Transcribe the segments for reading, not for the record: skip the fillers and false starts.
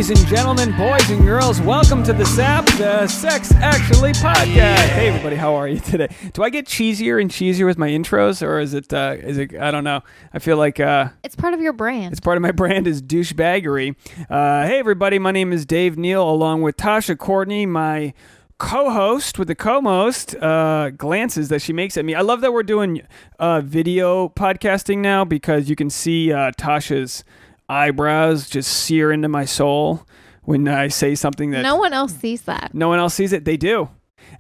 Ladies and gentlemen, boys and girls, welcome to the SAP, the Sex Actually podcast. Hey everybody, how are you today? Do I get cheesier and cheesier with my intros, or is it, I don't know. I feel like, it's part of your brand. It's part of my brand is douchebaggery. Hey everybody, my name is Dave Neal, along with Tasha, Courtney, my co-host with the co-most glances that she makes at me. I love that we're doing video podcasting now because you can see Tasha's eyebrows just sear into my soul when I say something that no one else sees that. No one else sees it. They do.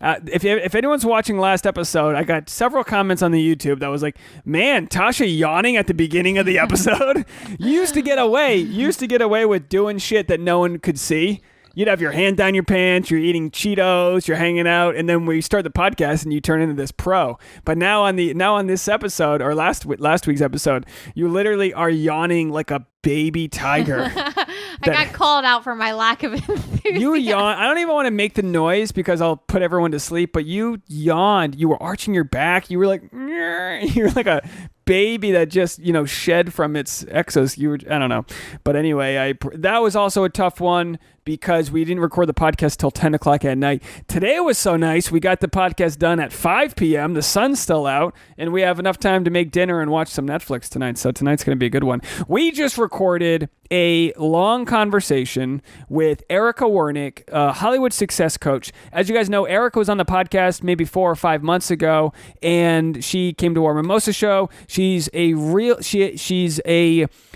If anyone's watching last episode, I got several comments on the YouTube that was like, "Man, Tasha yawning at the beginning of the episode." You used to get away with doing shit that no one could see. You'd have your hand down your pants, you're eating Cheetos, you're hanging out, and then we start the podcast and you turn into this pro. But now on this episode, or last week's episode, you literally are yawning like a baby tiger. I got called out for my lack of enthusiasm. You yawn. I don't even want to make the noise because I'll put everyone to sleep, but you yawned. You were arching your back. You were like, you're like a baby that just, shed from its exos. I don't know. But anyway, that was also a tough one because we didn't record the podcast till 10 o'clock at night. Today was so nice. We got the podcast done at 5 p.m. The sun's still out, and we have enough time to make dinner and watch some Netflix tonight. So tonight's going to be a good one. We just recorded a long conversation with Erica Wernick, a Hollywood success coach. As you guys know, Erica was on the podcast maybe 4 or 5 months ago, and she came to our Mimosa show. She's a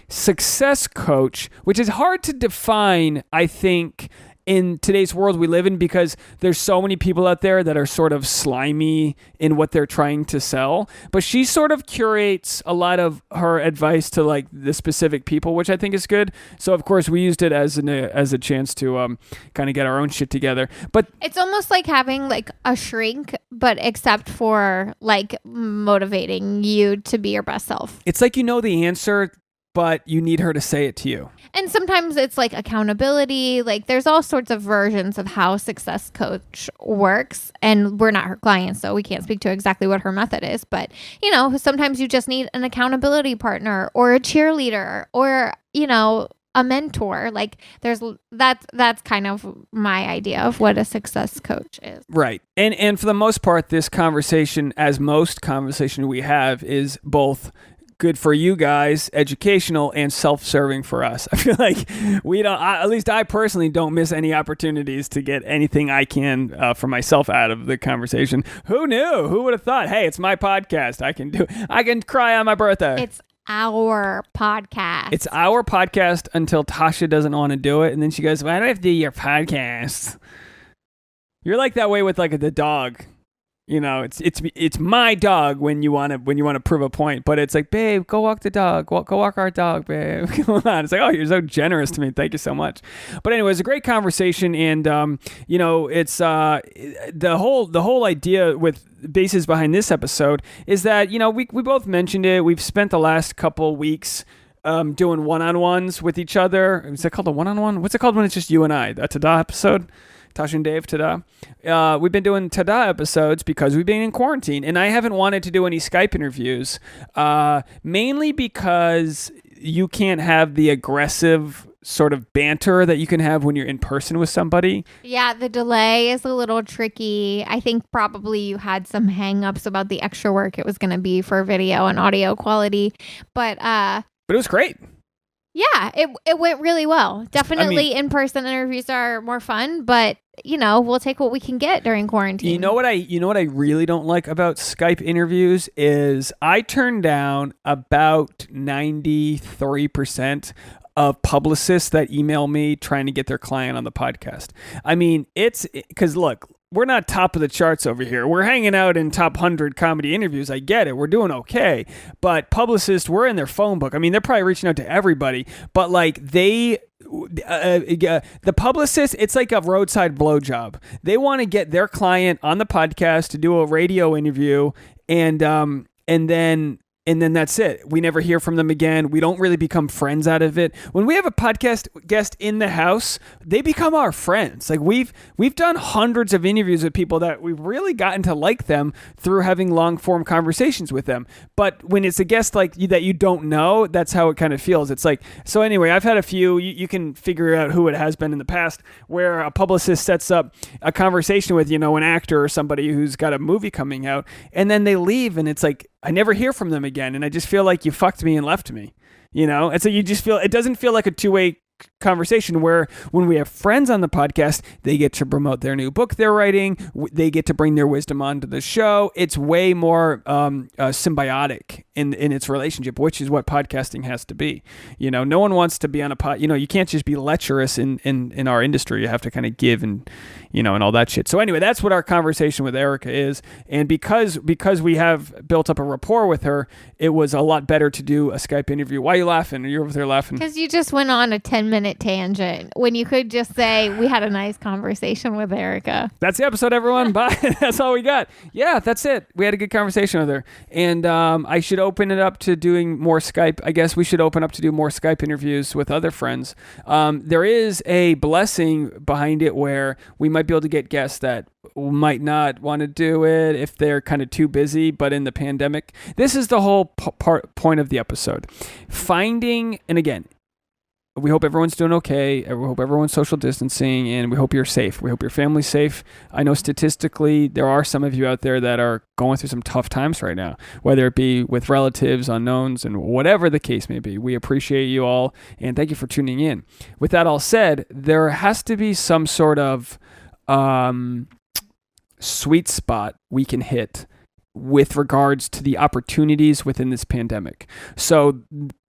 success coach, which is hard to define, I think, in today's world we live in, because there's so many people out there that are sort of slimy in what they're trying to sell. But she sort of curates a lot of her advice to like the specific people, which I think is good. So of course we used it as a chance to kind of get our own shit together. But it's almost like having like a shrink, but except for like motivating you to be your best self. It's like the answer, but you need her to say it to you. And sometimes it's like accountability. Like there's all sorts of versions of how success coach works. And we're not her client, so we can't speak to exactly what her method is. But, sometimes you just need an accountability partner or a cheerleader or, a mentor. Like that's kind of my idea of what a success coach is. Right. And for the most part, this conversation, as most conversation we have, is both good for you guys, educational, and self-serving for us. I feel like at least I personally don't miss any opportunities to get anything I can for myself out of the conversation. Who knew? Who would have thought, hey, it's my podcast. I can cry on my birthday. It's our podcast. It's our podcast until Tasha doesn't want to do it. And then she goes, why do I have to do your podcast? You're like that way with like the dog. It's my dog when you want to prove a point, but it's like, babe, go walk the dog, go walk our dog, babe. Come on. It's like, oh, you're so generous to me. Thank you so much. But anyway, it's a great conversation, and it's the whole idea with basis behind this episode is that we both mentioned it. We've spent the last couple weeks doing one-on-ones with each other. Is it called a one-on-one? What's it called when it's just you and I? A Tada episode? Tasha and Dave, Tada. We've been doing Tada episodes because we've been in quarantine, and I haven't wanted to do any Skype interviews, mainly because you can't have the aggressive sort of banter that you can have when you're in person with somebody. Yeah, the delay is a little tricky. I think probably you had some hang-ups about the extra work it was going to be for video and audio quality, but it was great. Yeah, it went really well. Definitely in-person interviews are more fun, but we'll take what we can get during quarantine. You know what I really don't like about Skype interviews is I turn down about 93% of publicists that email me trying to get their client on the podcast. I mean, it's because look, we're not top of the charts over here. We're hanging out in top 100 comedy interviews. I get it. We're doing okay. But publicists, we're in their phone book. I mean, they're probably reaching out to everybody. But like the publicist, it's like a roadside blowjob. They want to get their client on the podcast to do a radio interview, and then and then that's it. We never hear from them again. We don't really become friends out of it. When we have a podcast guest in the house, they become our friends. Like we've done hundreds of interviews with people that we've really gotten to like them through having long form conversations with them. But when it's a guest like that you don't know, that's how it kind of feels. It's like, so anyway, I've had a few, you can figure out who it has been in the past, where a publicist sets up a conversation with, an actor or somebody who's got a movie coming out, and then they leave and it's like, I never hear from them again. And I just feel like you fucked me and left me, And so you just feel, it doesn't feel like a two-way conversation, where when we have friends on the podcast, they get to promote their new book they're writing. They get to bring their wisdom onto the show. It's way more symbiotic in its relationship, which is what podcasting has to be. No one wants to be on a pod. You can't just be lecherous in our industry. You have to kind of give and all that shit. So anyway, that's what our conversation with Erica is. And because we have built up a rapport with her, it was a lot better to do a Skype interview. Why are you laughing? You're over there laughing. Because you just went on a 10-minute tangent when you could just say, we had a nice conversation with Erica. That's the episode, everyone. Bye. That's all we got. Yeah, that's it. We had a good conversation with her. And I should open it up to doing more Skype. I guess we should open up to do more Skype interviews with other friends. There is a blessing behind it where we might be able to get guests that might not want to do it if they're kind of too busy, but in the pandemic, this is the whole point of the episode. Finding, and again, we hope everyone's doing okay. We hope everyone's social distancing, and we hope you're safe. We hope your family's safe. I know statistically there are some of you out there that are going through some tough times right now, whether it be with relatives, unknowns, and whatever the case may be. We appreciate you all, and thank you for tuning in. With that all said, there has to be some sort of sweet spot we can hit with regards to the opportunities within this pandemic. So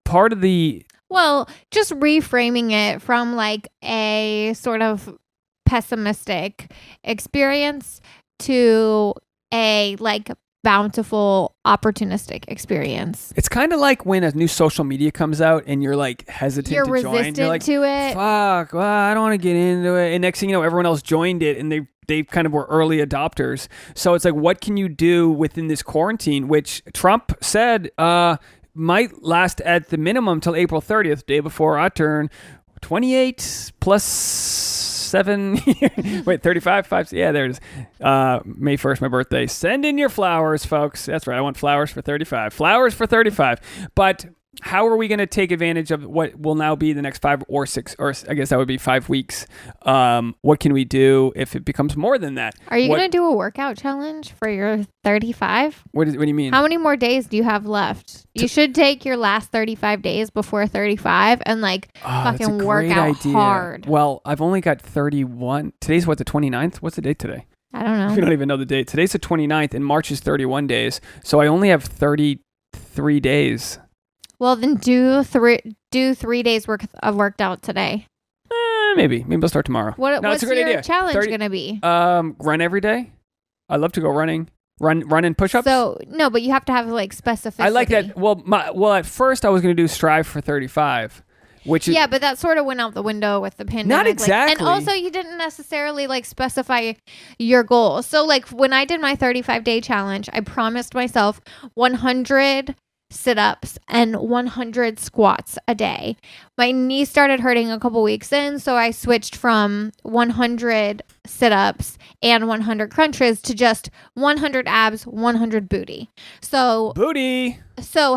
part of the... Well, just reframing it from like a sort of pessimistic experience to a like bountiful, opportunistic experience. It's kind of like when a new social media comes out and you're like hesitant to join. You're resistant to it. Fuck, well, I don't want to get into it. And next thing you know, everyone else joined it and they kind of were early adopters. So it's like, what can you do within this quarantine, which Trump said might last at the minimum till April 30th, day before I turn 28 plus 7 wait, 35, 5, yeah, there it is. May 1st, my birthday. Send in your flowers, folks. That's right. I want flowers for 35. Flowers for 35. But how are we going to take advantage of what will now be the next 5 or 6, or I guess that would be 5 weeks? What can we do if it becomes more than that? Are you going to do a workout challenge for your 35? What do you mean? How many more days do you have left? You should take your last 35 days before 35 and like fucking work out hard. Well, I've only got 31. Today's what, the 29th? What's the date today? I don't know. We don't even know the date. Today's the 29th and March is 31 days. So I only have 33 days. Well, then do 3 days worth of worked out today. Maybe I'll start tomorrow. What's your challenge going to be? Run every day. I love to go running. Run and push-ups. So no, but you have to have like specificity. I like that. Well, at first I was going to do strive for 35. Which is, yeah, but that sort of went out the window with the pandemic. Not exactly. And also you didn't necessarily like specify your goal. So like when I did my 35-day challenge, I promised myself 100 sit-ups and 100 squats a day. My knee started hurting a couple weeks in, so I switched from 100 sit-ups and 100 crunches to just 100 abs, 100 booty. So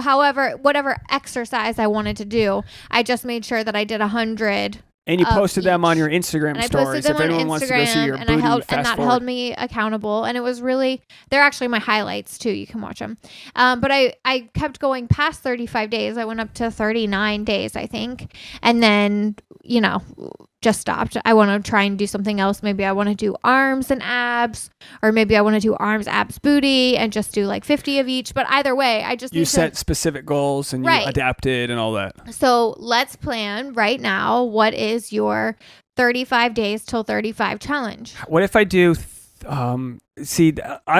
however, whatever exercise I wanted to do, I just made sure that I did 100. And you posted them on your Instagram stories. If anyone wants to go see your booty, and that held me accountable. And it was really, they're actually my highlights too. You can watch them. But I kept going past 35 days. I went up to 39 days, I think. And then, just stopped. I want to try and do something else. Maybe I want to do arms and abs, or maybe I want to do arms, abs, booty, and just do like 50 of each. But either way, you set specific goals and you adapted and all that. So let's plan right now. What is your 35 days till 35 challenge? What if I do? I don't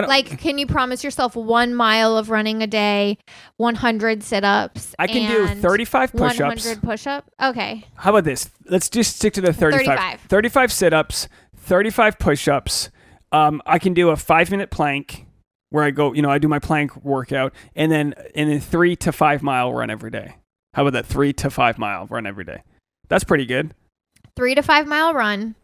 like. Can you promise yourself 1 mile of running a day, 100 sit-ups? I can do 35 push-ups. 100 push-up. Okay. How about this? Let's just stick to the 35. 35 sit-ups, 35 push-ups. I can do a 5-minute plank. where I go, I do my plank workout and then 3 to 5 mile run every day. How about that 3 to 5 mile run every day? That's pretty good. 3 to 5 mile run.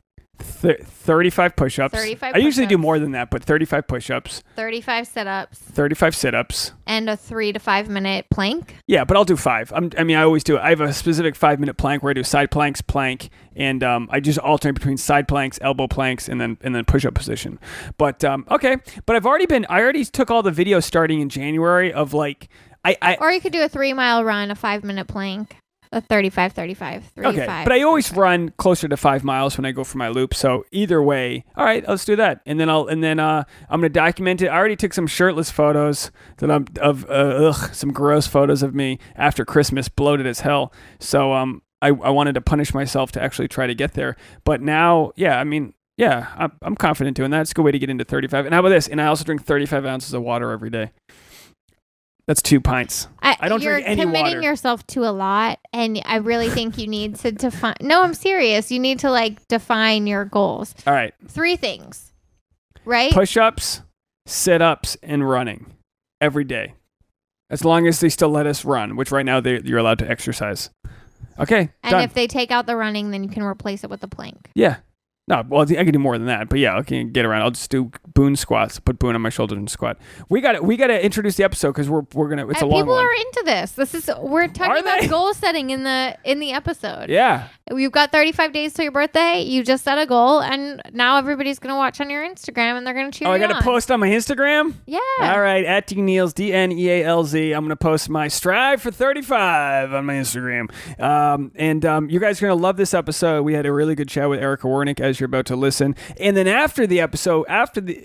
35 push-ups. 35 I usually do push-ups. more than that, but 35 push-ups. 35 sit-ups. 35 sit-ups. And a 3 to 5 minute plank. Yeah, but I'll do 5. I always do it. I have a specific 5-minute plank where I do side planks, plank, and I just alternate between side planks, elbow planks, and then push-up position. But okay. But I already took all the videos starting in January of like Or you could do a 3 mile run, a 5 minute plank. A 35, 35, 35. Okay, but I always run closer to 5 miles when I go for my loop. So either way, all right, let's do that. And then I'm gonna document it. I already took some shirtless photos some gross photos of me after Christmas, bloated as hell. So I wanted to punish myself to actually try to get there. But now, I'm confident doing that. It's a good way to get into 35. And how about this? And I also drink 35 ounces of water every day. That's 2 pints. I don't drink any water. You're committing yourself to a lot, and I really think you need to define. No, I'm serious. You need to define your goals. All right. 3 things, right? Push-ups, sit-ups, and running every day, as long as they still let us run. Which right now you're allowed to exercise. Okay. And done. if they take out the running, then you can replace it with a plank. Yeah. No, well, I can do more than that, but yeah, I can get around. I'll just do Boone squats. Put Boone on my shoulders and squat. We got to introduce the episode because we're gonna. It's a long one. People are into this. We're talking about goal setting in the episode. Yeah. You've got 35 days till your birthday. You just set a goal, and now everybody's gonna watch on your Instagram, and they're gonna cheer you on. I got to post on my Instagram. Yeah. All right, at Neal's DNEALZ. I'm gonna post my strive for 35 on my Instagram. And you guys are gonna love this episode. We had a really good chat with Erica Wernick, as you're about to listen. And then after the episode,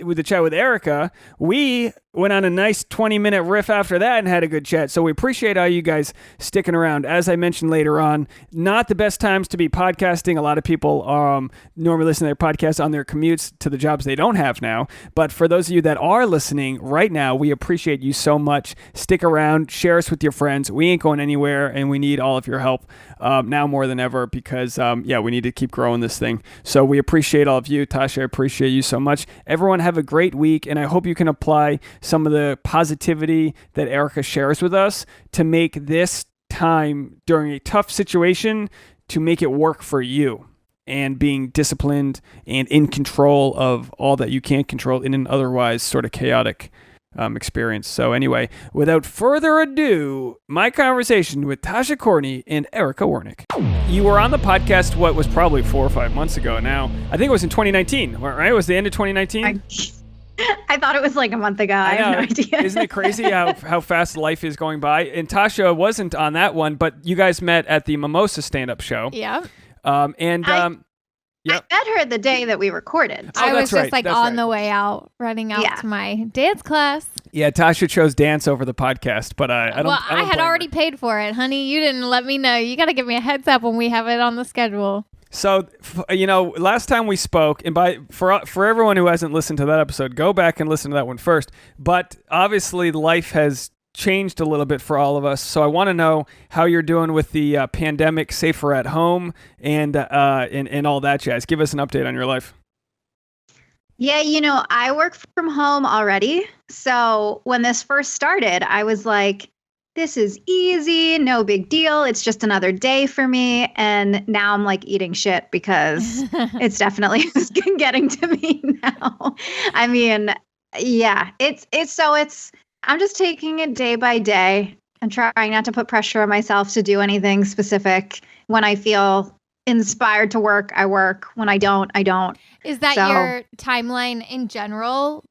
with the chat with Erica, we went on a nice 20-minute riff after that and had a good chat. So we appreciate all you guys sticking around. As I mentioned later on, not the best times to be podcasting. A lot of people normally listen to their podcasts on their commutes to the jobs they don't have now. But for those of you that are listening right now, we appreciate you so much. Stick around, share us with your friends. We ain't going anywhere, and we need all of your help now more than ever because, we need to keep growing this thing. So we appreciate all of you. Tasha, I appreciate you so much. Everyone have a great week, and I hope you can apply some of the positivity that Erica shares with us to make this time during a tough situation to make it work for you, and being disciplined and in control of all that you can't control in an otherwise sort of chaotic experience. So anyway, without further ado, my conversation with Tasha, Courtney, and Erica Wernick. You were on the podcast, what was probably 4 or 5 months ago now. I think it was in 2019, right? It was the end of 2019? I thought it was like a month ago. I have no idea. Isn't it crazy how fast life is going by? And Tasha wasn't on that one, but you guys met at the Mimosa stand-up show. Yeah. Yep. I met her the day that we recorded. I was just on the way out, running out to my dance class. Yeah, Tasha chose dance over the podcast, but I had already paid for it, honey. You didn't let me know. You got to give me a heads up when we have it on the schedule. So, last time we spoke, and for everyone who hasn't listened to that episode, go back and listen to that one first. But obviously, life has changed a little bit for all of us. So I want to know how you're doing with the pandemic, safer at home, and all that jazz. Give us an update on your life. Yeah, I work from home already. So when this first started, I was like, this is easy, no big deal. It's just another day for me. And now I'm like eating shit because it's definitely getting to me now. I mean, yeah, I'm just taking it day by day and trying not to put pressure on myself to do anything specific. When I feel inspired to work, I work. When I don't, I don't. Is that your timeline in general?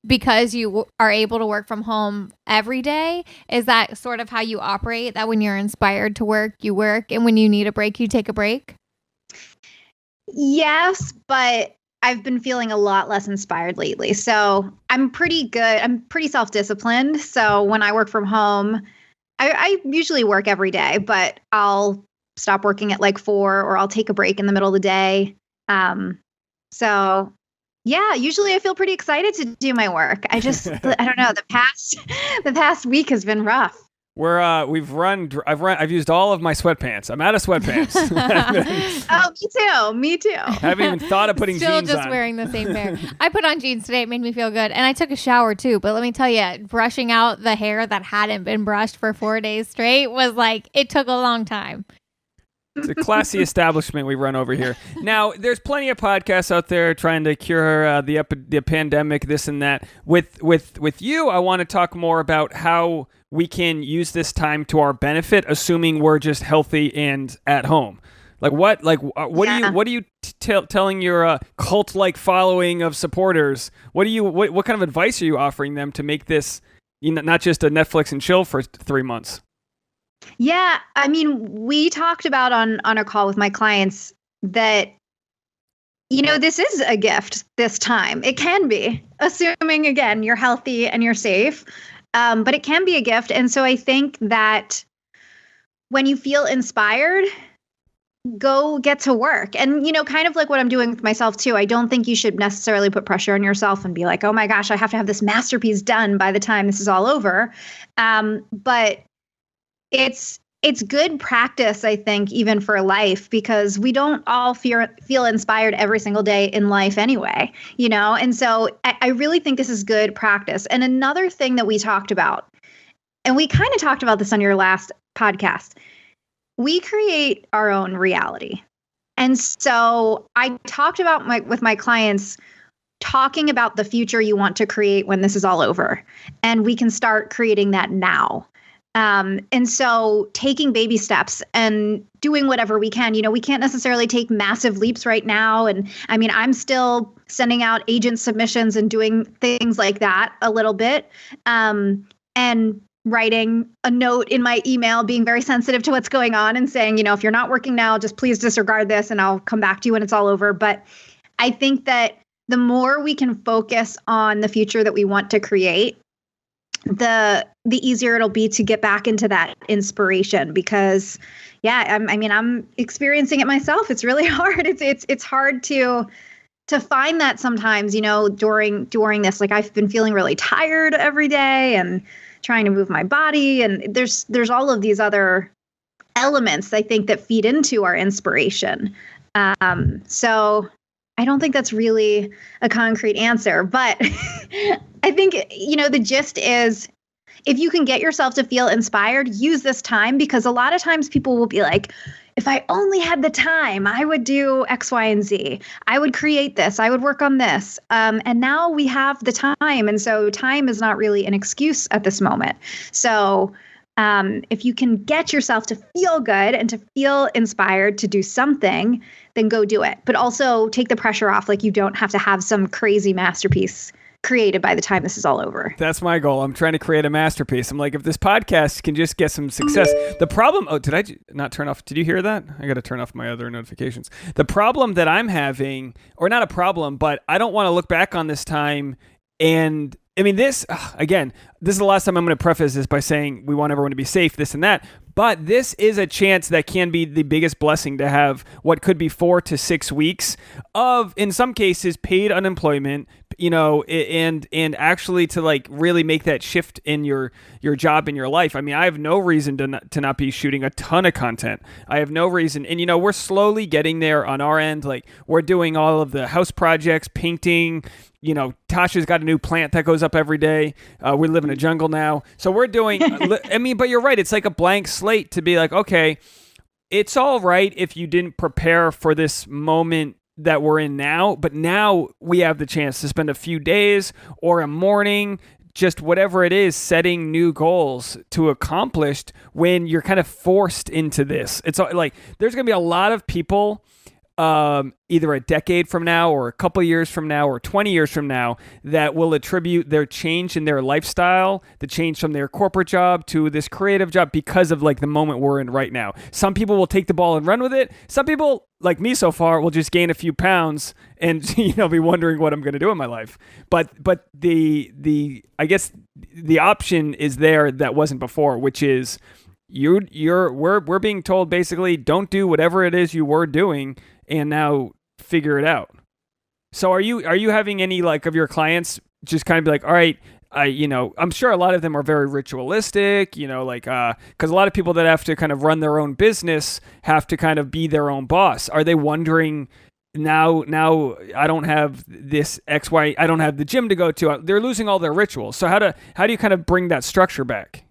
Because you are able to work from home every day? Is that sort of how you operate? That when you're inspired to work, you work, and when you need a break, you take a break? Yes, but I've been feeling a lot less inspired lately. So I'm pretty good. I'm pretty self-disciplined. So when I work from home, I usually work every day, but I'll stop working at like 4, or I'll take a break in the middle of the day. So yeah, usually I feel pretty excited to do my work. I don't know. The past week has been rough. I've used all of my sweatpants. I'm out of sweatpants. Oh, me too. I haven't even thought of putting Still jeans just on. wearing the same pair. I put on jeans today. It made me feel good. And I took a shower too. But let me tell you, brushing out the hair that hadn't been brushed for 4 days straight was like, it took a long time. It's a classy establishment we run over here. Now, there's plenty of podcasts out there trying to cure the pandemic, this and that. With you, I want to talk more about how we can use this time to our benefit, assuming we're just healthy and at home. What are you telling your cult-like following of supporters? What kind of advice are you offering them to make this, not just a Netflix and chill for 3 months? Yeah, I mean, we talked about on a call with my clients that, this is a gift this time. It can be, assuming, again, you're healthy and you're safe, but it can be a gift. And so I think that when you feel inspired, go get to work. And, kind of like what I'm doing with myself too. I don't think you should necessarily put pressure on yourself and be like, oh my gosh, I have to have this masterpiece done by the time this is all over. But it's good practice, I think, even for life, because we don't all feel inspired every single day in life anyway, And so I really think this is good practice. And another thing that we talked about, and we kind of talked about this on your last podcast, we create our own reality. And so I talked about with my clients talking about the future you want to create when this is all over. And we can start creating that now. And so taking baby steps and doing whatever we can, we can't necessarily take massive leaps right now. And I mean, I'm still sending out agent submissions and doing things like that a little bit, and writing a note in my email, being very sensitive to what's going on and saying, if you're not working now, just please disregard this and I'll come back to you when it's all over. But I think that the more we can focus on the future that we want to create, the easier it'll be to get back into that inspiration, because I'm experiencing it myself. It's really hard. It's hard to find that sometimes, during this. Like, I've been feeling really tired every day and trying to move my body, and there's all of these other elements, I think, that feed into our inspiration. So I don't think that's really a concrete answer, but I think, the gist is, if you can get yourself to feel inspired, use this time, because a lot of times people will be like, if I only had the time, I would do X, Y, and Z. I would create this. I would work on this. And now we have the time. And so time is not really an excuse at this moment. So if you can get yourself to feel good and to feel inspired to do something, then go do it. But also take the pressure off. Like, you don't have to have some crazy masterpiece created by the time this is all over. That's my goal. I'm trying to create a masterpiece. I'm like, if this podcast can just get some success. The problem, did I not turn off? Did you hear that? I got to turn off my other notifications. The problem that I'm having, or not a problem, but I don't want to look back on this time and, I mean, this is the last time I'm going to preface this by saying we want everyone to be safe, this and that. But this is a chance that can be the biggest blessing, to have what could be 4 to 6 weeks of, in some cases, paid unemployment, and actually to like really make that shift in your job in your life. I mean, I have no reason to not be shooting a ton of content. I have no reason. And, we're slowly getting there on our end. Like, we're doing all of the house projects, painting. Tasha's got a new plant that goes up every day. We live in a jungle now. So we're doing, but you're right. It's like a blank slate to be like, okay, it's all right if you didn't prepare for this moment that we're in now, but now we have the chance to spend a few days or a morning, just whatever it is, setting new goals to accomplish when you're kind of forced into this. It's like, there's going to be a lot of people, either a decade from now or a couple years from now or 20 years from now, that will attribute their change in their lifestyle, the change from their corporate job to this creative job, because of like the moment we're in right now. Some people will take the ball and run with it. Some people, like me so far, will just gain a few pounds and be wondering what I'm going to do in my life. But the I guess the option is there that wasn't before, which is we're being told basically, don't do whatever it is you were doing and now figure it out. So are you having any, like, of your clients just kind of be like, all right, I'm sure a lot of them are very ritualistic, like, because a lot of people that have to kind of run their own business have to kind of be their own boss. Are they wondering now I don't have this XY, I don't have the gym to go to. They're losing all their rituals. So how do you kind of bring that structure back?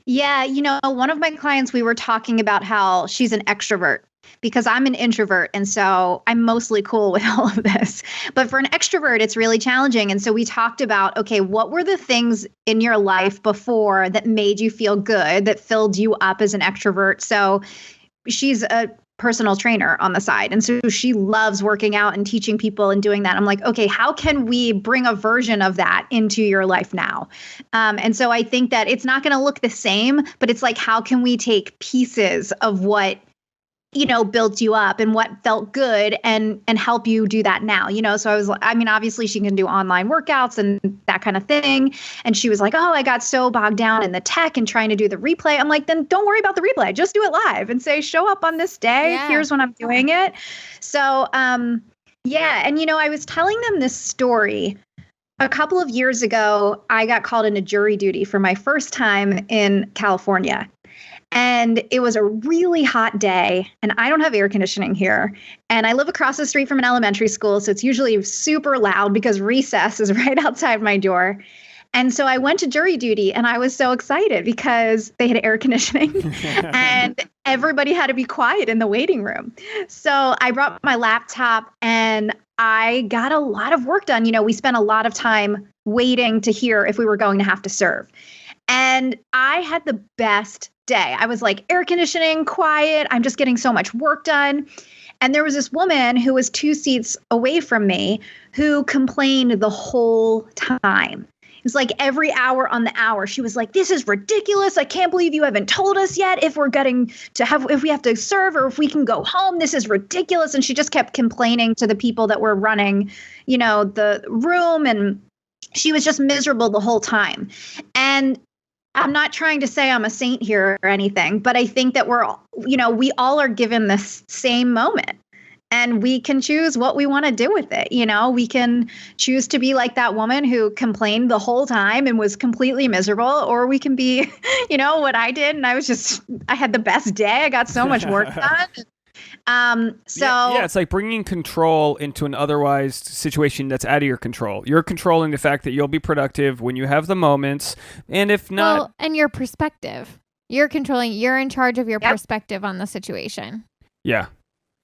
Yeah, one of my clients, we were talking about how she's an extrovert because I'm an introvert. And so I'm mostly cool with all of this. But for an extrovert, it's really challenging. And so we talked about, okay, what were the things in your life before that made you feel good, that filled you up as an extrovert? So she's a personal trainer on the side. And so she loves working out and teaching people and doing that. I'm like, okay, how can we bring a version of that into your life now? And so I think that it's not going to look the same, but it's like, how can we take pieces of what built you up and what felt good and help you do that now, So obviously she can do online workouts and that kind of thing. And she was like, oh, I got so bogged down in the tech and trying to do the replay. I'm like, then don't worry about the replay. Just do it live and say, show up on this day. Yeah. Here's when I'm doing it. So, yeah. And, I was telling them this story a couple of years ago. I got called into jury duty for my first time in California. And it was a really hot day, and I don't have air conditioning here. And I live across the street from an elementary school, so it's usually super loud because recess is right outside my door. And so I went to jury duty, and I was so excited because they had air conditioning, and everybody had to be quiet in the waiting room. So I brought my laptop, and I got a lot of work done. We spent a lot of time waiting to hear if we were going to have to serve. And I had the best day. I was like, air conditioning, quiet. I'm just getting so much work done. And there was this woman who was 2 seats away from me who complained the whole time. It was like every hour on the hour. She was like, this is ridiculous. I can't believe you haven't told us yet if we have to serve or if we can go home. This is ridiculous. And she just kept complaining to the people that were running, the room. And she was just miserable the whole time. And I'm not trying to say I'm a saint here or anything, but I think that we all are given this same moment and we can choose what we want to do with it. We can choose to be like that woman who complained the whole time and was completely miserable, or we can be, what I did. And I had the best day. I got so much work done. Yeah, it's like bringing control into an otherwise situation that's out of your control. You're controlling the fact that you'll be productive when you have the moments, and if not, and your perspective. You're in charge of your perspective on the situation. Yeah.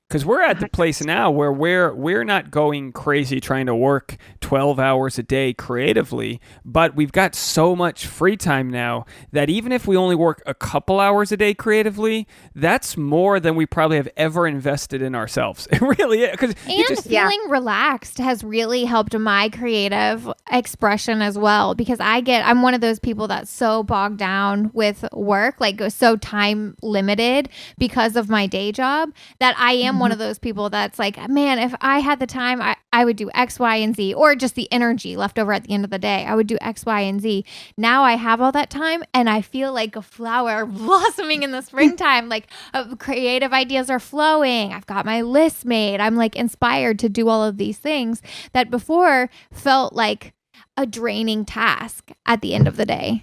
Because we're at the place now where we're not going crazy trying to work 12 hours a day creatively, but we've got so much free time now that even if we only work a couple hours a day creatively, that's more than we probably have ever invested in ourselves. It really is. Feeling relaxed has really helped my creative expression as well, because I'm one of those people that's so bogged down with work, like so time limited because of my day job, that I am one of those people that's like, man, if I had the time, I would do X, Y, and Z, or just the energy left over at the end of the day. I would do X, Y, and Z. Now I have all that time and I feel like a flower blossoming in the springtime. Like creative ideas are flowing. I've got my list made. I'm like inspired to do all of these things that before felt like a draining task at the end of the day.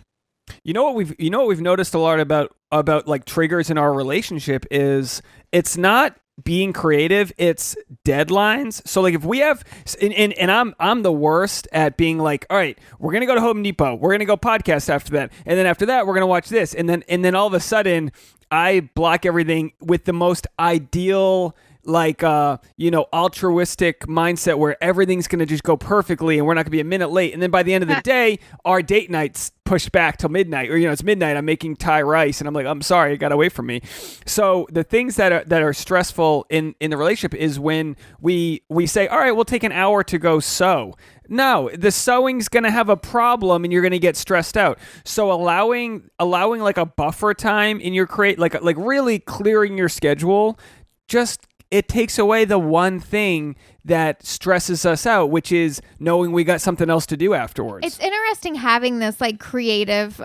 You know what we've noticed a lot about like triggers in our relationship is it's not being creative, it's deadlines. So like if we have and I'm the worst at being like, all right, we're gonna go to Home Depot, we're gonna go podcast after that, and then after that we're gonna watch this, and then all of a sudden I block everything with the most ideal like altruistic mindset where everything's going to just go perfectly and we're not going to be a minute late, and then by the end of the day our date night's pushed back till midnight, or it's midnight, I'm making Thai rice and I'm like, I'm sorry, it got away from me. So the things that are stressful in the relationship is when we say, all right, we'll take an hour to go sew. No, the sewing's going to have a problem and you're going to get stressed out. So allowing like a buffer time in your like really clearing your schedule, just it takes away the one thing that stresses us out, which is knowing we got something else to do afterwards. It's interesting having this like creative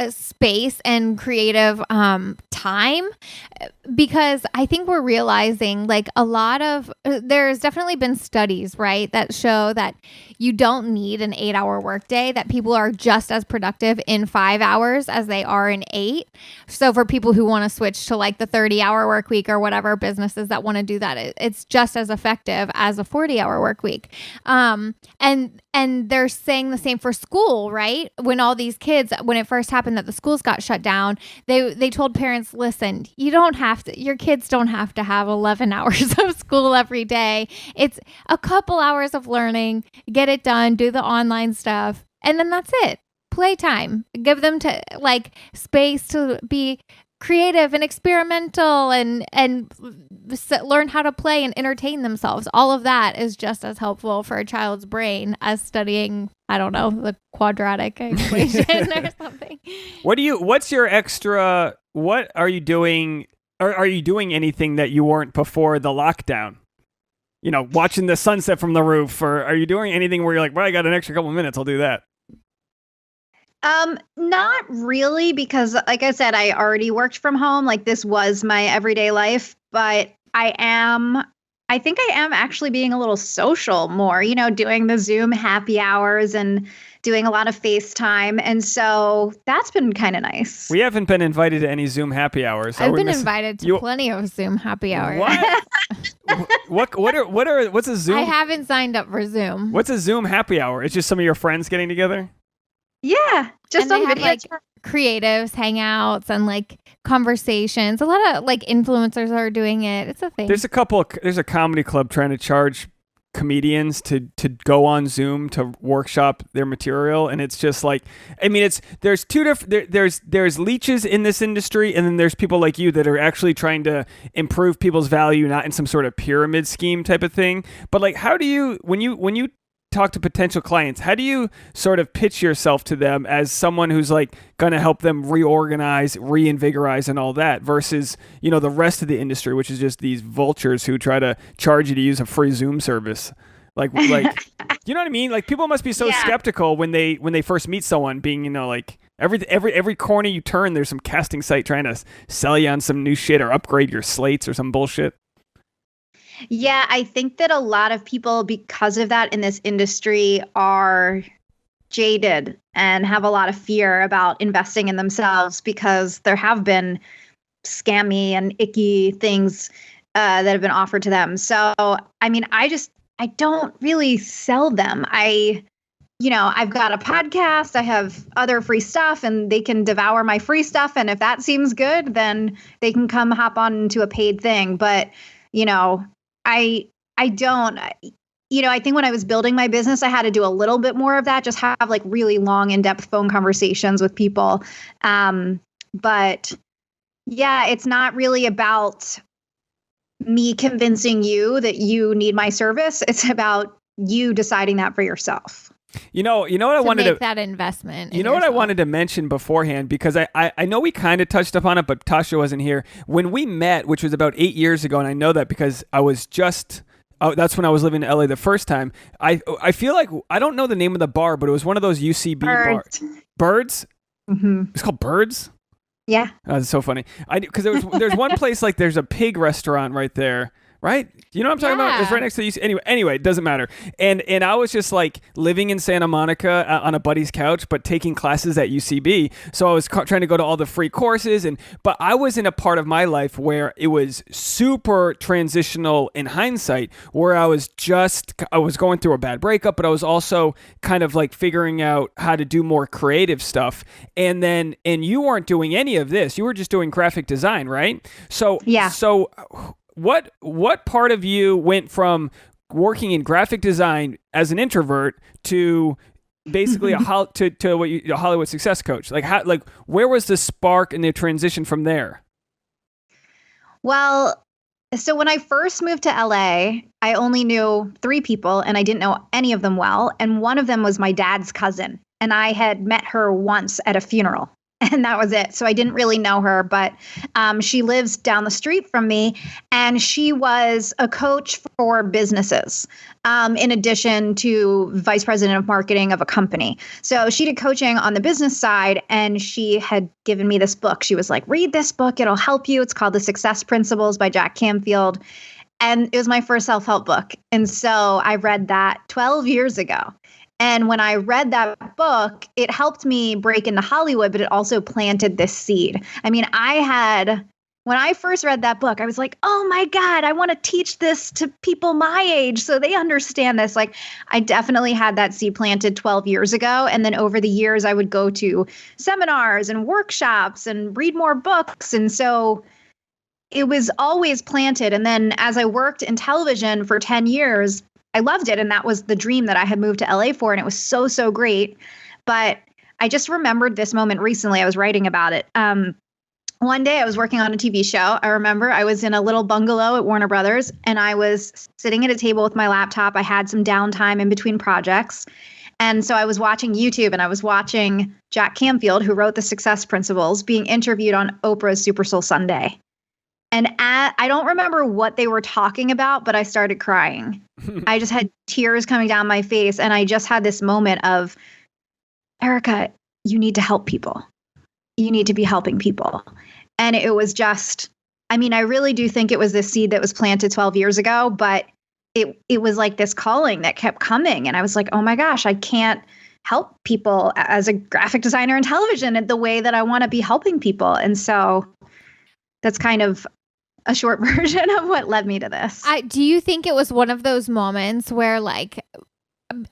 space and creative time, because I think we're realizing like a lot of there's definitely been studies, right, that show that you don't need an 8-hour workday, that people are just as productive in 5 hours as they are in 8. So for people who want to switch to like the 30-hour work week or whatever, businesses that want to do that, it's just as effective as a 40-hour work week. And they're saying the same for school, right? When all these kids, when it first happened that the schools got shut down, they told parents, listen, your kids don't have to have 11 hours of school every day. It's a couple hours of learning, get it done, do the online stuff, and then that's it. Playtime. Give them to like space to be creative and experimental and learn how to play and entertain themselves. All of that is just as helpful for a child's brain as studying, I don't know, the quadratic equation or something. What are you doing? Are you doing anything that you weren't before the lockdown? You know, watching the sunset from the roof, or are you doing anything where you're like, well, I got an extra couple of minutes, I'll do that? Not really, because like I said, I already worked from home. Like this was my everyday life, but I think I am actually being a little social more, you know, doing the Zoom happy hours and doing a lot of FaceTime. And so that's been kind of nice. We haven't been invited to any Zoom happy hours. I've been invited to plenty of Zoom happy hours. What? What's a Zoom? I haven't signed up for Zoom. What's a Zoom happy hour? It's just some of your friends getting together? Yeah. Just on video. Like creatives, hangouts, and like conversations. A lot of like influencers are doing it. It's a thing. There's a comedy club trying to charge comedians to go on Zoom to workshop their material, and it's just like, I mean, there's two different there's leeches in this industry, and then there's people like you that are actually trying to improve people's value, not in some sort of pyramid scheme type of thing. But like, how do you when you talk to potential clients, how do you sort of pitch yourself to them as someone who's like going to help them reorganize, reinvigorize, and all that, versus, you know, the rest of the industry, which is just these vultures who try to charge you to use a free Zoom service? Like, you know what I mean? Like, people must be so skeptical when they first meet someone, being, you know, like every corner you turn, there's some casting site trying to sell you on some new shit or upgrade your slates or some bullshit. Yeah, I think that a lot of people, because of that in this industry, are jaded and have a lot of fear about investing in themselves, because there have been scammy and icky things that have been offered to them. So, I mean, I don't really sell them. I've got a podcast, I have other free stuff, and they can devour my free stuff. And if that seems good, then they can come hop on into a paid thing. But, you know, I don't, you know, I think when I was building my business, I had to do a little bit more of that, just have like really long, in-depth phone conversations with people. But yeah, it's not really about me convincing you that you need my service. It's about you deciding that for yourself. You know what I wanted to make that investment. You know what I wanted to mention beforehand, because I know we kind of touched upon it, but Tasha wasn't here when we met, which was about 8 years ago, and I know that because I was that's when I was living in LA the first time. I feel like, I don't know the name of the bar, but it was one of those UCB bars. Birds? Mm-hmm. It's called Birds? Yeah. Oh, that's so funny. Because there's one place, like there's a pig restaurant right there. Right? You know what I'm talking about? It's right next to you. Anyway, it doesn't matter. And I was just like living in Santa Monica on a buddy's couch, but taking classes at UCB. So I was trying to go to all the free courses. But I was in a part of my life where it was super transitional in hindsight, where I was going through a bad breakup, but I was also kind of like figuring out how to do more creative stuff. And you weren't doing any of this. You were just doing graphic design, right? So, yeah. So what part of you went from working in graphic design as an introvert to basically a Hollywood success coach? Like where was the spark and the transition from there? Well, so when I first moved to LA, I only knew 3 people, and I didn't know any of them well. And one of them was my dad's cousin, and I had met her once at a funeral. And that was it. So I didn't really know her, but she lives down the street from me. And she was a coach for businesses, in addition to vice president of marketing of a company. So she did coaching on the business side. And she had given me this book. She was like, read this book. It'll help you. It's called The Success Principles by Jack Canfield. And it was my first self-help book. And so I read that 12 years ago. And when I read that book, it helped me break into Hollywood, but it also planted this seed. I mean, when I first read that book, I was like, oh my God, I want to teach this to people my age so they understand this. Like, I definitely had that seed planted 12 years ago. And then over the years, I would go to seminars and workshops and read more books. And so it was always planted. And then as I worked in television for 10 years, I loved it. And that was the dream that I had moved to LA for. And it was so, so great. But I just remembered this moment recently. I was writing about it. One day I was working on a TV show. I remember I was in a little bungalow at Warner Brothers, and I was sitting at a table with my laptop. I had some downtime in between projects. And so I was watching YouTube, and I was watching Jack Canfield, who wrote The Success Principles, being interviewed on Oprah's Super Soul Sunday. And I don't remember what they were talking about, but I started crying. I just had tears coming down my face. And I just had this moment of, Erica, you need to help people. You need to be helping people. And it was just, I mean, I really do think it was this seed that was planted 12 years ago, but it was like this calling that kept coming. And I was like, oh my gosh, I can't help people as a graphic designer in television in the way that I want to be helping people. And so that's kind of a short version of what led me to this. Do you think it was one of those moments where, like,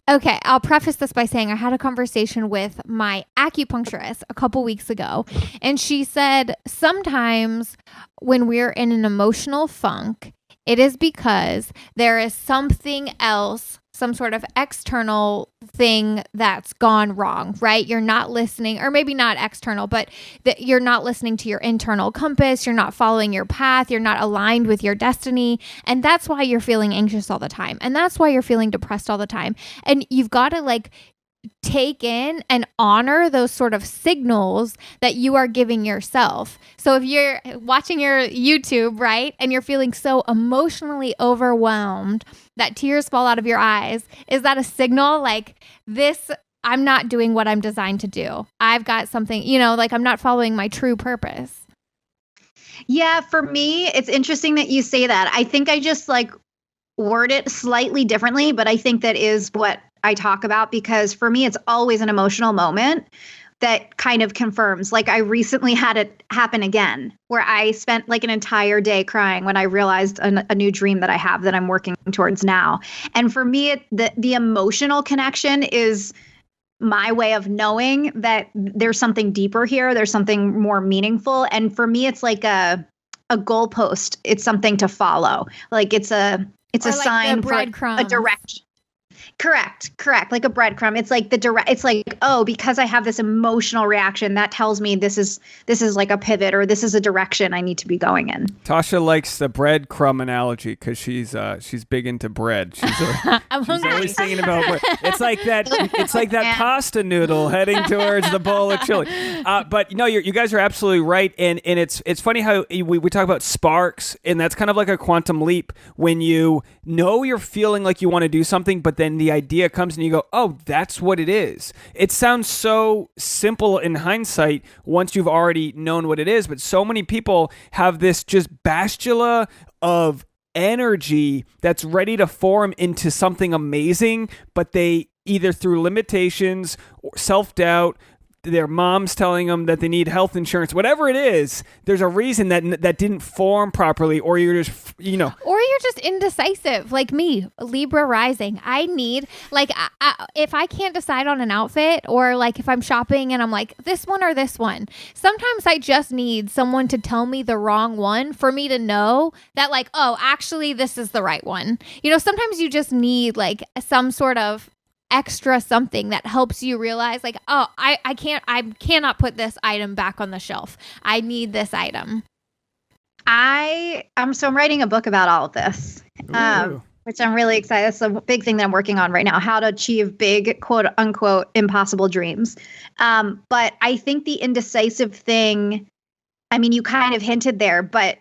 okay, I'll preface this by saying I had a conversation with my acupuncturist a couple weeks ago, and she said sometimes when we're in an emotional funk, it is because there is something else, some sort of external thing that's gone wrong, right? You're not listening, or maybe not external, but that you're not listening to your internal compass. You're not following your path. You're not aligned with your destiny. And that's why you're feeling anxious all the time. And that's why you're feeling depressed all the time. And you've got to like take in and honor those sort of signals that you are giving yourself. So if you're watching your YouTube, right, and you're feeling so emotionally overwhelmed that tears fall out of your eyes, is that a signal like this? I'm not doing what I'm designed to do. I've got something, like I'm not following my true purpose. Yeah, for me, it's interesting that you say that. I think I just like word it slightly differently, but I think that is what I talk about, because for me, it's always an emotional moment that kind of confirms. Like I recently had it happen again, where I spent like an entire day crying when I realized a new dream that I have that I'm working towards now. And for me, the emotional connection is my way of knowing that there's something deeper here. There's something more meaningful. And for me, it's like a goalpost. It's something to follow. Like it's a Or like sign for a direction. Correct. Like a breadcrumb. It's like it's like, oh, because I have this emotional reaction, that tells me this is like a pivot, or this is a direction I need to be going in. Tasha likes the breadcrumb analogy because she's big into bread. She's always thinking about bread. It's like that pasta noodle heading towards the bowl of chili. But you guys are absolutely right, and it's funny how we talk about sparks, and that's kind of like a quantum leap when you know you're feeling like you want to do something, but then the idea comes and you go, oh, that's what it is. It sounds so simple in hindsight once you've already known what it is, but so many people have this just bastula of energy that's ready to form into something amazing, but they either through limitations or self-doubt, their mom's telling them that they need health insurance, whatever it is, there's a reason that didn't form properly, or you're just, Or you're just indecisive, like me, Libra rising. I need, like, if I can't decide on an outfit, or like if I'm shopping and I'm like, this one or this one, sometimes I just need someone to tell me the wrong one for me to know that, like, oh, actually, this is the right one. Sometimes you just need like some sort of extra something that helps you realize like, oh, I cannot put this item back on the shelf. I need this item. I'm writing a book about all of this, which I'm really excited. That's a big thing that I'm working on right now, how to achieve big, quote unquote, impossible dreams. But I think the indecisive thing, I mean, you kind of hinted there, but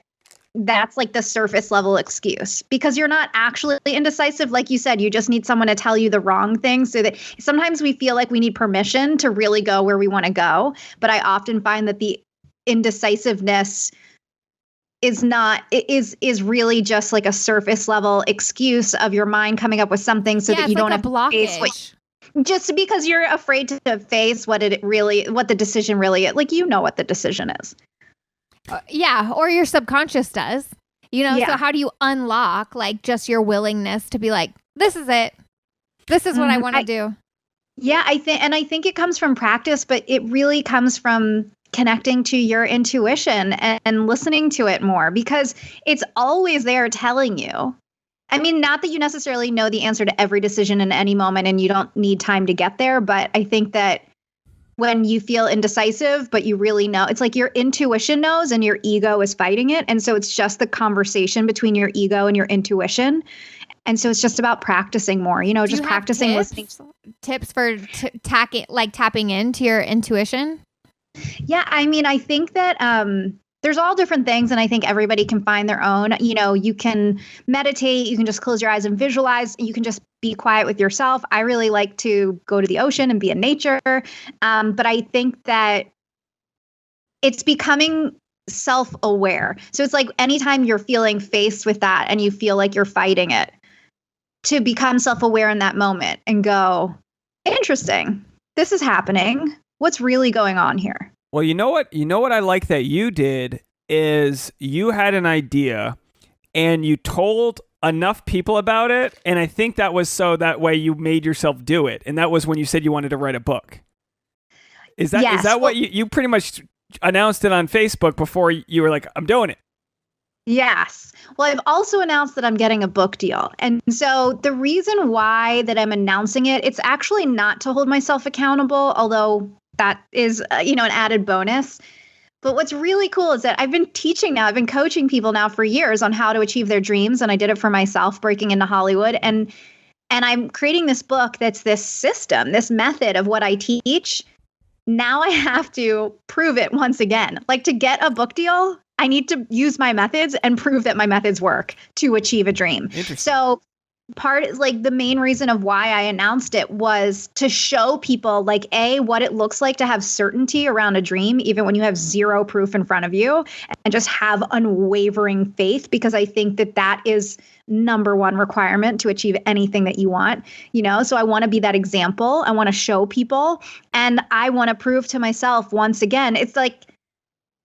that's like the surface level excuse because you're not actually indecisive. Like you said, you just need someone to tell you the wrong thing so that sometimes we feel like we need permission to really go where we want to go. But I often find that the indecisiveness is really just like a surface level excuse of your mind coming up with something so that you don't have to face just because you're afraid to face what the decision really is. Like, you know what the decision is. Yeah, or your subconscious does. So how do you unlock like just your willingness to be like, this is it. This is what I want to do. Yeah, I think it comes from practice, but it really comes from connecting to your intuition and listening to it more because it's always there telling you. I mean, not that you necessarily know the answer to every decision in any moment and you don't need time to get there, but I think that when you feel indecisive, but you really know, it's like your intuition knows and your ego is fighting it. And so it's just the conversation between your ego and your intuition. And so it's just about practicing more, just practicing listening. Tips for tapping into your intuition? Yeah, I mean, I think that there's all different things, and I think everybody can find their own. You can meditate, you can just close your eyes and visualize, you can just be quiet with yourself. I really like to go to the ocean and be in nature. But I think that it's becoming self-aware. So it's like anytime you're feeling faced with that and you feel like you're fighting it, to become self-aware in that moment and go, interesting, this is happening. What's really going on here? Well, you know what I like that you did is you had an idea and you told enough people about it. And I think that was so that way you made yourself do it. And that was when you said you wanted to write a book. Is that what you pretty much announced it on Facebook before you were like, I'm doing it? Yes. Well, I've also announced that I'm getting a book deal. And so the reason why that I'm announcing it, it's actually not to hold myself accountable, although that is, an added bonus. But what's really cool is that I've been coaching people now for years on how to achieve their dreams. And I did it for myself, breaking into Hollywood. And I'm creating this book that's this system, this method of what I teach. Now I have to prove it once again. Like, to get a book deal, I need to use my methods and prove that my methods work to achieve a dream. So the main reason of why I announced it was to show people what it looks like to have certainty around a dream, even when you have zero proof in front of you, and just have unwavering faith, because I think that is number one requirement to achieve anything that you want, so I want to be that example. I want to show people, and I want to prove to myself once again, it's like,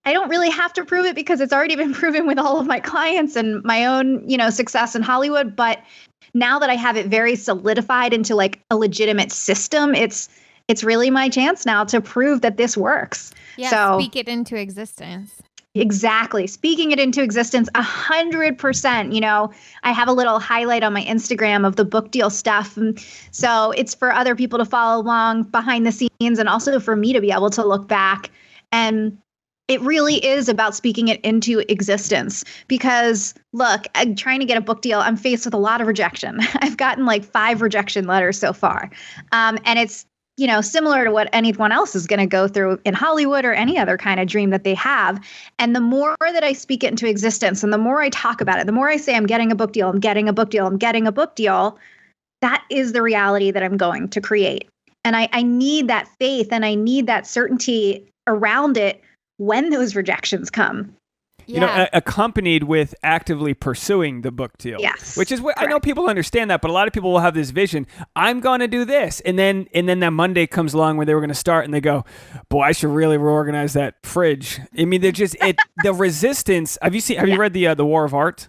I don't really have to prove it because it's already been proven with all of my clients and my own, success in Hollywood. But now that I have it very solidified into like a legitimate system, it's really my chance now to prove that this works. Yeah, so, speak it into existence. Exactly. Speaking it into existence 100%. I have a little highlight on my Instagram of the book deal stuff. And so it's for other people to follow along behind the scenes, and also for me to be able to look back. And it really is about speaking it into existence, because look, I'm trying to get a book deal. I'm faced with a lot of rejection. I've gotten like 5 rejection letters so far. And it's, similar to what anyone else is going to go through in Hollywood or any other kind of dream that they have. And the more that I speak it into existence and the more I talk about it, the more I say, I'm getting a book deal, I'm getting a book deal, I'm getting a book deal, that is the reality that I'm going to create. And I need that faith and I need that certainty around it when those rejections come. Yeah. Accompanied with actively pursuing the book deal. Yes. Which is what I know people understand that, but a lot of people will have this vision. I'm going to do this. And then that Monday comes along when they were going to start and they go, boy, I should really reorganize that fridge. I mean, they're just, the resistance. Have you read the War of Art?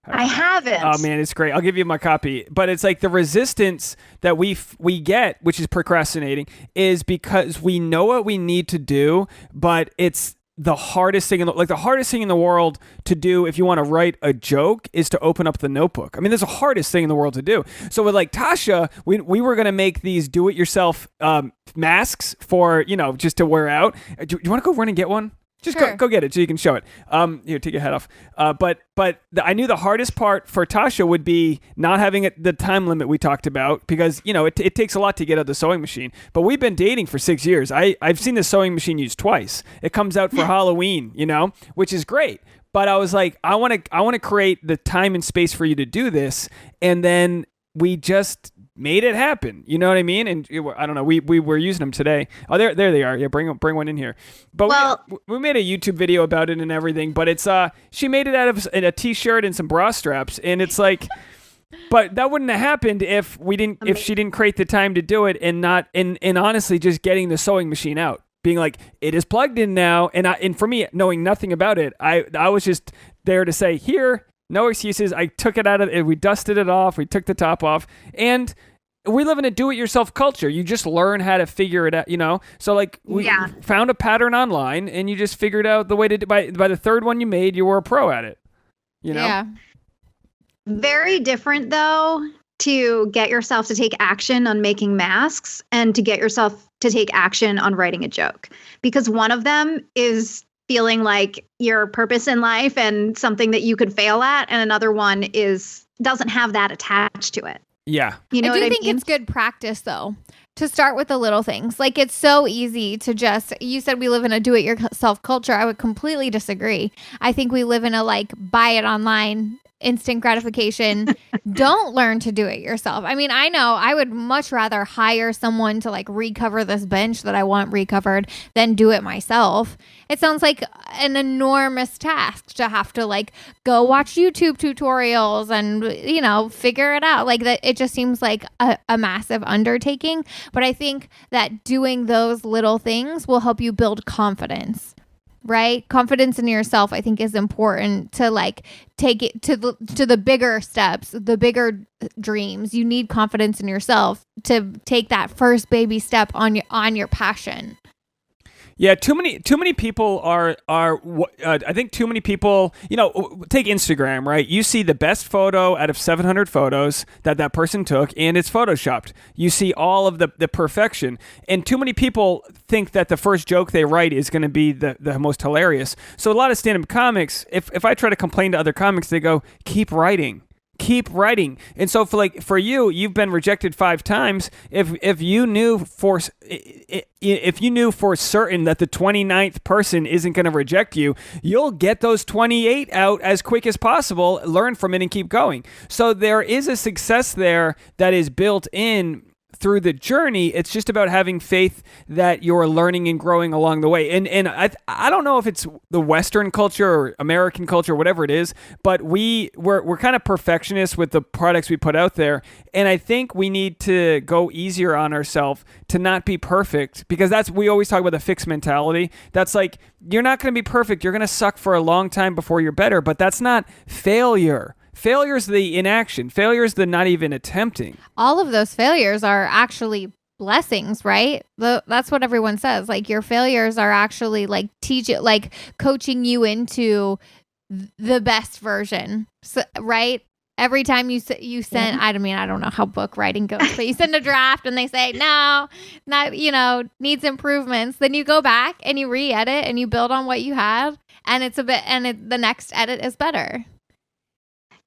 I haven't. Oh man, it's great. I'll give you my copy. But it's like the resistance that we get, which is procrastinating, is because we know what we need to do, but it's the hardest thing the hardest thing in the world to do if you want to write a joke is to open up the notebook. I mean, that's the hardest thing in the world to do. So with like Tasha, we were going to make these do-it-yourself masks for, just to wear out. Do you want to go run and get one? Just Sure. go get it so you can show it. Here, take your head off. I knew the hardest part for Tasha would be not having the time limit we talked about, because it takes a lot to get out the sewing machine. But we've been dating for 6 years. I've seen the sewing machine used twice. It comes out for Halloween, which is great. But I was like, I want to create the time and space for you to do this, and then we just made it happen. You know what I mean? And I don't know. We were using them today. Oh, there they are. Yeah, bring one in here. But we made a YouTube video about it and everything. But it's she made it out of a t-shirt and some bra straps, and it's like, but that wouldn't have happened if she didn't create the time to do it, and not and honestly just getting the sewing machine out, being like, it is plugged in now, and for me, knowing nothing about it, I was just there to say, here. No excuses. I took it out of it. We dusted it off. We took the top off. And we live in a do-it-yourself culture. You just learn how to figure it out, So, like, we found a pattern online, and you just figured out the way to do by the third one you made, you were a pro at it. Yeah. Very different, though, to get yourself to take action on making masks and to get yourself to take action on writing a joke. Because one of them is feeling like your purpose in life and something that you could fail at, and another one doesn't have that attached to it. Yeah. I do think it's good practice, though, to start with the little things. Like, it's so easy to you said we live in a do-it-yourself culture. I would completely disagree. I think we live in a, buy it online, instant gratification. Don't learn to do it yourself. I mean, I know I would much rather hire someone to recover this bench that I want recovered than do it myself. It sounds like an enormous task to have to go watch YouTube tutorials and, figure it out. That it just seems like a massive undertaking. But I think that doing those little things will help you build confidence. Right? Confidence in yourself, I think, is important to take it to the bigger steps, the bigger dreams. You need confidence in yourself to take that first baby step on your passion. Yeah, too many people are I think too many people, take Instagram, right? You see the best photo out of 700 photos that person took, and it's photoshopped. You see all of the perfection, and too many people think that the first joke they write is going to be the most hilarious. So a lot of stand-up comics, if I try to complain to other comics, they go, keep writing. And so for you've been rejected 5 times. If you knew for certain that the 29th person isn't going to reject you, you'll get those 28 out as quick as possible, learn from it, and keep going. So there is a success there that is built in through the journey. It's just about having faith that you're learning and growing along the way. And I don't know if it's the Western culture or American culture, whatever it is, but we're kind of perfectionists with the products we put out there. And I think we need to go easier on ourselves to not be perfect, because we always talk about the fixed mentality. That's you're not going to be perfect. You're going to suck for a long time before you're better, but that's not failure. Failure is the inaction. Failure is the not even attempting. All of those failures are actually blessings, right? That's what everyone says. Your failures are actually coaching you into the best version, right? Every time you send, I don't know how book writing goes, but you send a draft and they say, no, not, needs improvements. Then you go back and you re-edit and you build on what you have, and the next edit is better.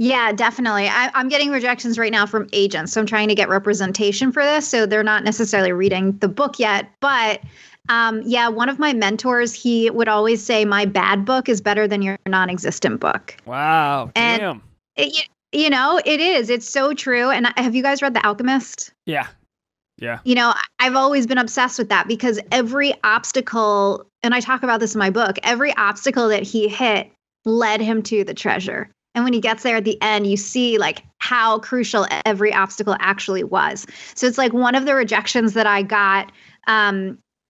Yeah, definitely. I'm getting rejections right now from agents. So I'm trying to get representation for this. So they're not necessarily reading the book yet. But one of my mentors, he would always say, my bad book is better than your non-existent book. Wow. And damn. It is. It's so true. And have you guys read The Alchemist? Yeah. Yeah. I've always been obsessed with that, because every obstacle, and I talk about this in my book, every obstacle that he hit led him to the treasure. And when he gets there at the end, you see how crucial every obstacle actually was. So it's one of the rejections that I got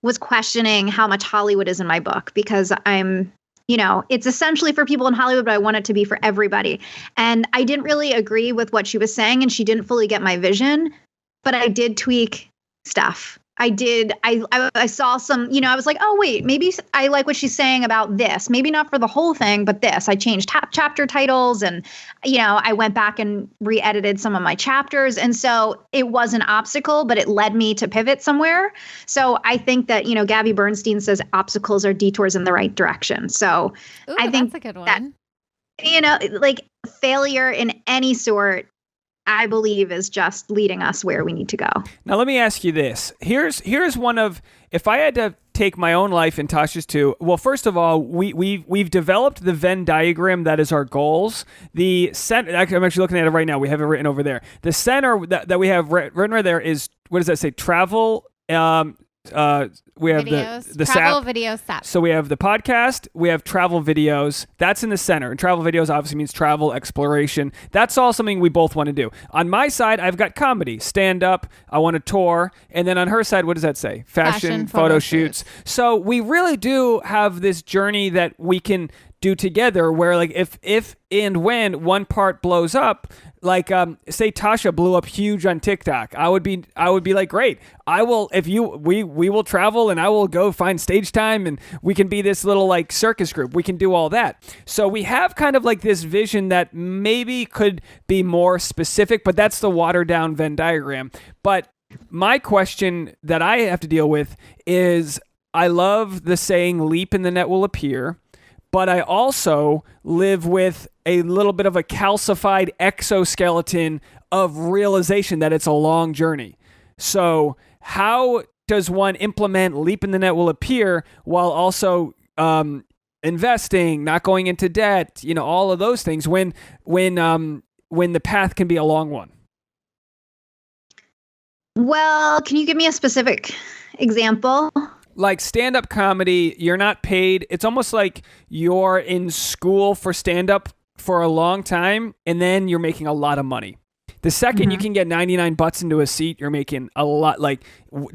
was questioning how much Hollywood is in my book, because it's essentially for people in Hollywood, but I want it to be for everybody. And I didn't really agree with what she was saying, and she didn't fully get my vision, but I did tweak stuff. I saw some, I was like, oh, wait, maybe I like what she's saying about this. Maybe not for the whole thing, but this. I changed chapter titles and, I went back and re-edited some of my chapters. And so it was an obstacle, but it led me to pivot somewhere. So I think that, Gabby Bernstein says obstacles are detours in the right direction. So Ooh, I think that's a good one. Like failure in any sort, I believe, is just leading us where we need to go. Now, let me ask you this. Here's one of, if I had to take my own life and Tasha's too. Well, first of all, we've developed the Venn diagram that is our goals. The center, I'm actually looking at it right now. We have it written over there. The center that we have written right there is, what does that say? Travel. We have videos, the travel SAP. video SAP. So we have the podcast, we have travel videos. That's in the center. And travel videos obviously means travel, exploration. That's all something we both want to do. On my side, I've got comedy, stand up, I want to tour. And then on her side, what does that say? Fashion photo shoots. So we really do have this journey that we can do together where, like, if and when one part blows up, like say Tasha blew up huge on TikTok, I would be like, great, I will, we will travel and I will go find stage time and we can be this little like circus group. We can do all that. So we have kind of like this vision that maybe could be more specific, but that's the watered down Venn diagram. But my question that I have to deal with is, I love the saying leap and the net will appear. But I also live with a little bit of a calcified exoskeleton of realization that it's a long journey. So how does one implement leap in the net will appear while also investing, not going into debt, all of those things when the path can be a long one? Well, can you give me a specific example? Like stand-up comedy, you're not paid. It's almost like you're in school for stand-up for a long time, and then you're making a lot of money. The second you can get 99 butts into a seat, you're making a lot, like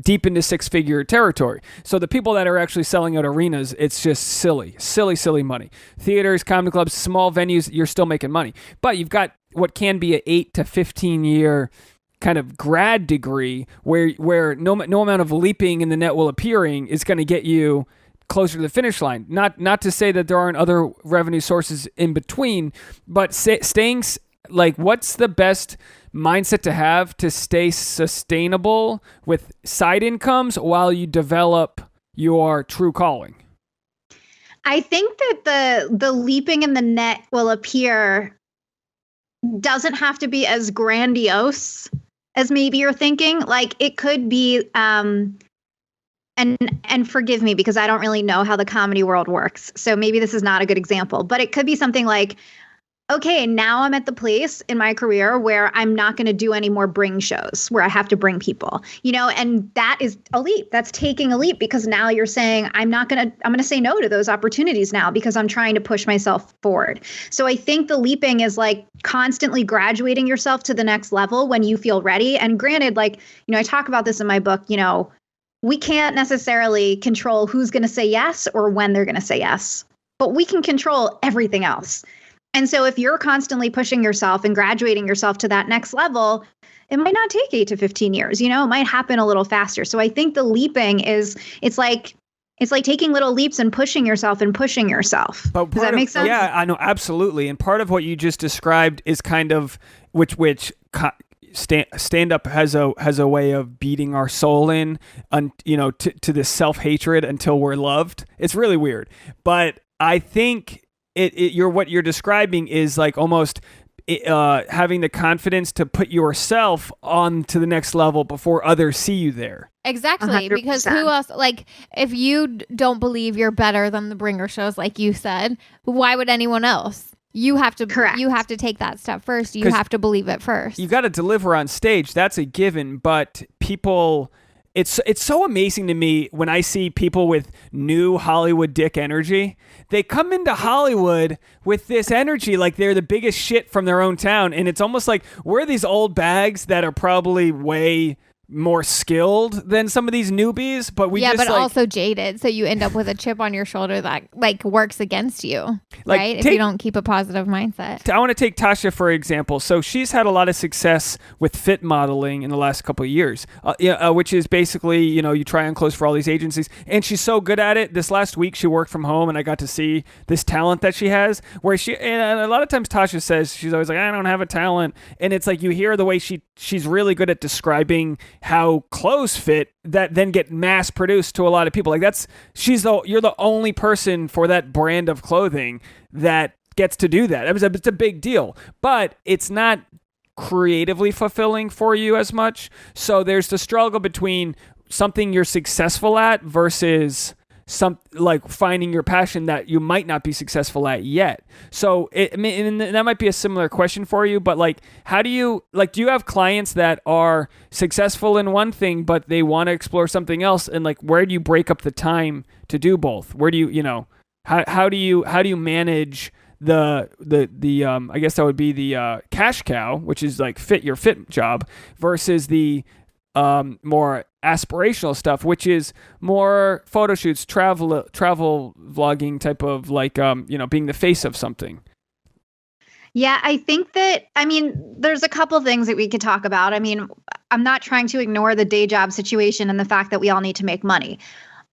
deep into six-figure territory. So the people that are actually selling out arenas, it's just silly money. Theaters, comedy clubs, small venues, you're still making money. But you've got what can be an 8 to 15 year kind of grad degree where no amount of leaping in the net will appearing is going to get you closer to the finish line. Not to say that there aren't other revenue sources in between, but staying, like, what's the best mindset to have to stay sustainable with side incomes while you develop your true calling? I think that the leaping in the net will appear doesn't have to be as grandiose as maybe you're thinking. Like, it could be, and forgive me because I don't really know how the comedy world works, so maybe this is not a good example, but it could be something like, okay, now I'm at the place in my career where I'm not going to do any more bring shows where I have to bring people, and that is a leap. That's taking a leap because now you're saying, I'm going to say no to those opportunities now because I'm trying to push myself forward. So I think the leaping is like constantly graduating yourself to the next level when you feel ready. And granted, like, I talk about this in my book, we can't necessarily control who's going to say yes or when they're going to say yes, but we can control everything else. And so if you're constantly pushing yourself and graduating yourself to that next level, it might not take 8 to 15 years, it might happen a little faster. So I think the leaping is, it's like taking little leaps and pushing yourself. Does that make sense? Yeah, I know. Absolutely. And part of what you just described is kind of which stand up has a way of beating our soul in, to this self-hatred until we're loved. It's really weird. But I think what you're describing is like almost having the confidence to put yourself on to the next level before others see you there. Exactly. 100%. Because who else, like, if you don't believe you're better than the bringer shows, like you said, why would anyone else? You have to, Correct. You have to take that step first. You have to believe it first. You got to deliver on stage. That's a given. But people, it's so amazing to me when I see people with new Hollywood dick energy. They come into Hollywood with this energy like they're the biggest shit from their own town. And it's almost like we're these old bags that are probably way more skilled than some of these newbies, but but also jaded, so you end up with a chip on your shoulder that like works against you, right? If you don't keep a positive mindset. I want to take Tasha for example. So she's had a lot of success with fit modeling in the last couple of years, which is basically, you try on clothes for all these agencies, and she's so good at it. This last week she worked from home, and I got to see this talent that she has, and a lot of times Tasha says, she's always like, I don't have a talent, and it's like you hear the way she's really good at describing how clothes fit that then get mass produced to a lot of people. Like you're the only person for that brand of clothing that gets to do that. It's a big deal, but it's not creatively fulfilling for you as much. So there's the struggle between something you're successful at versus like finding your passion that you might not be successful at yet. So and that might be a similar question for you, but like, how do you have clients that are successful in one thing, but they want to explore something else? And like, where do you break up the time to do both? Where do you, how do you manage the I guess that would be the cash cow, which is like your fit job, versus the more aspirational stuff, which is more photo shoots, travel vlogging type of like, being the face of something. Yeah, I think that, there's a couple things that we could talk about. I'm not trying to ignore the day job situation and the fact that we all need to make money.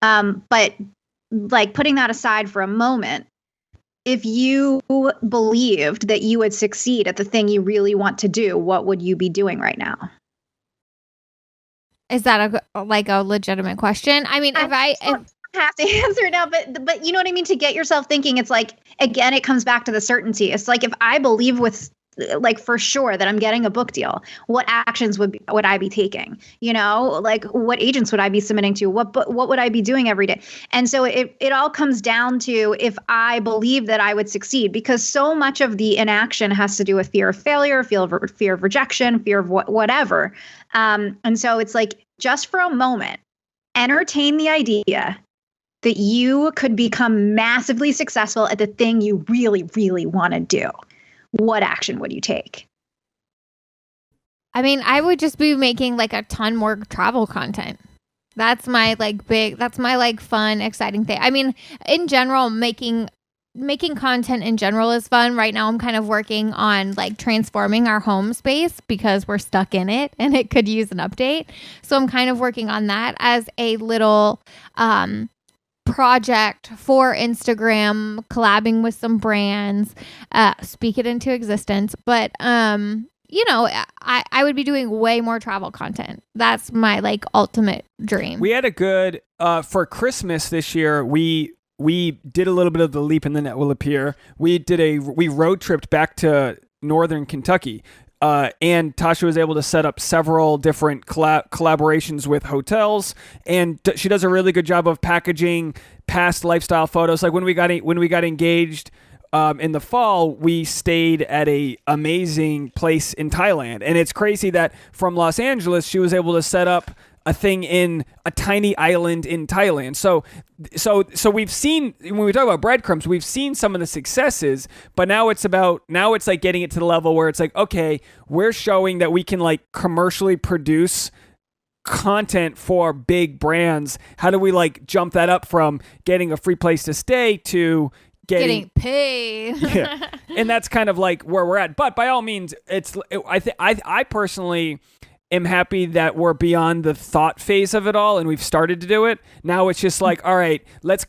But like putting that aside for a moment, if you believed that you would succeed at the thing you really want to do, what would you be doing right now? Is that a legitimate question? If I have to answer it now, but you know what I mean? To get yourself thinking, it's like, again, it comes back to the certainty. It's like, if I believe for sure that I'm getting a book deal, what actions would I be taking? Like what agents would I be submitting to? What would I be doing every day? And so it all comes down to if I believe that I would succeed, because so much of the inaction has to do with fear of failure, fear of rejection, fear of whatever. And so it's like, just for a moment, entertain the idea that you could become massively successful at the thing you really, really want to do. What action would you take? I would just be making like a ton more travel content. That's my fun, exciting thing. In general, making content in general is fun. Right now I'm kind of working on like transforming our home space because we're stuck in it and it could use an update. So I'm kind of working on that as a little project for Instagram, collabing with some brands, speak it into existence. But I would be doing way more travel content. That's my like ultimate dream. We had a good for Christmas this year. We did a little bit of The Leap and the Net Will Appear. We road tripped back to northern Kentucky. And Tasha was able to set up several different collaborations with hotels, and she does a really good job of packaging past lifestyle photos. Like when we got engaged in the fall, we stayed at a amazing place in Thailand, and it's crazy that from Los Angeles she was able to set up a thing in a tiny island in Thailand. So we've seen, when we talk about breadcrumbs, we've seen some of the successes, but now it's like getting it to the level where it's like, okay, we're showing that we can like commercially produce content for big brands. How do we like jump that up from getting a free place to stay to getting paid? Yeah. And that's kind of like where we're at. But by all means, I personally am happy that we're beyond the thought phase of it all and we've started to do it. Now it's just like, all right, let's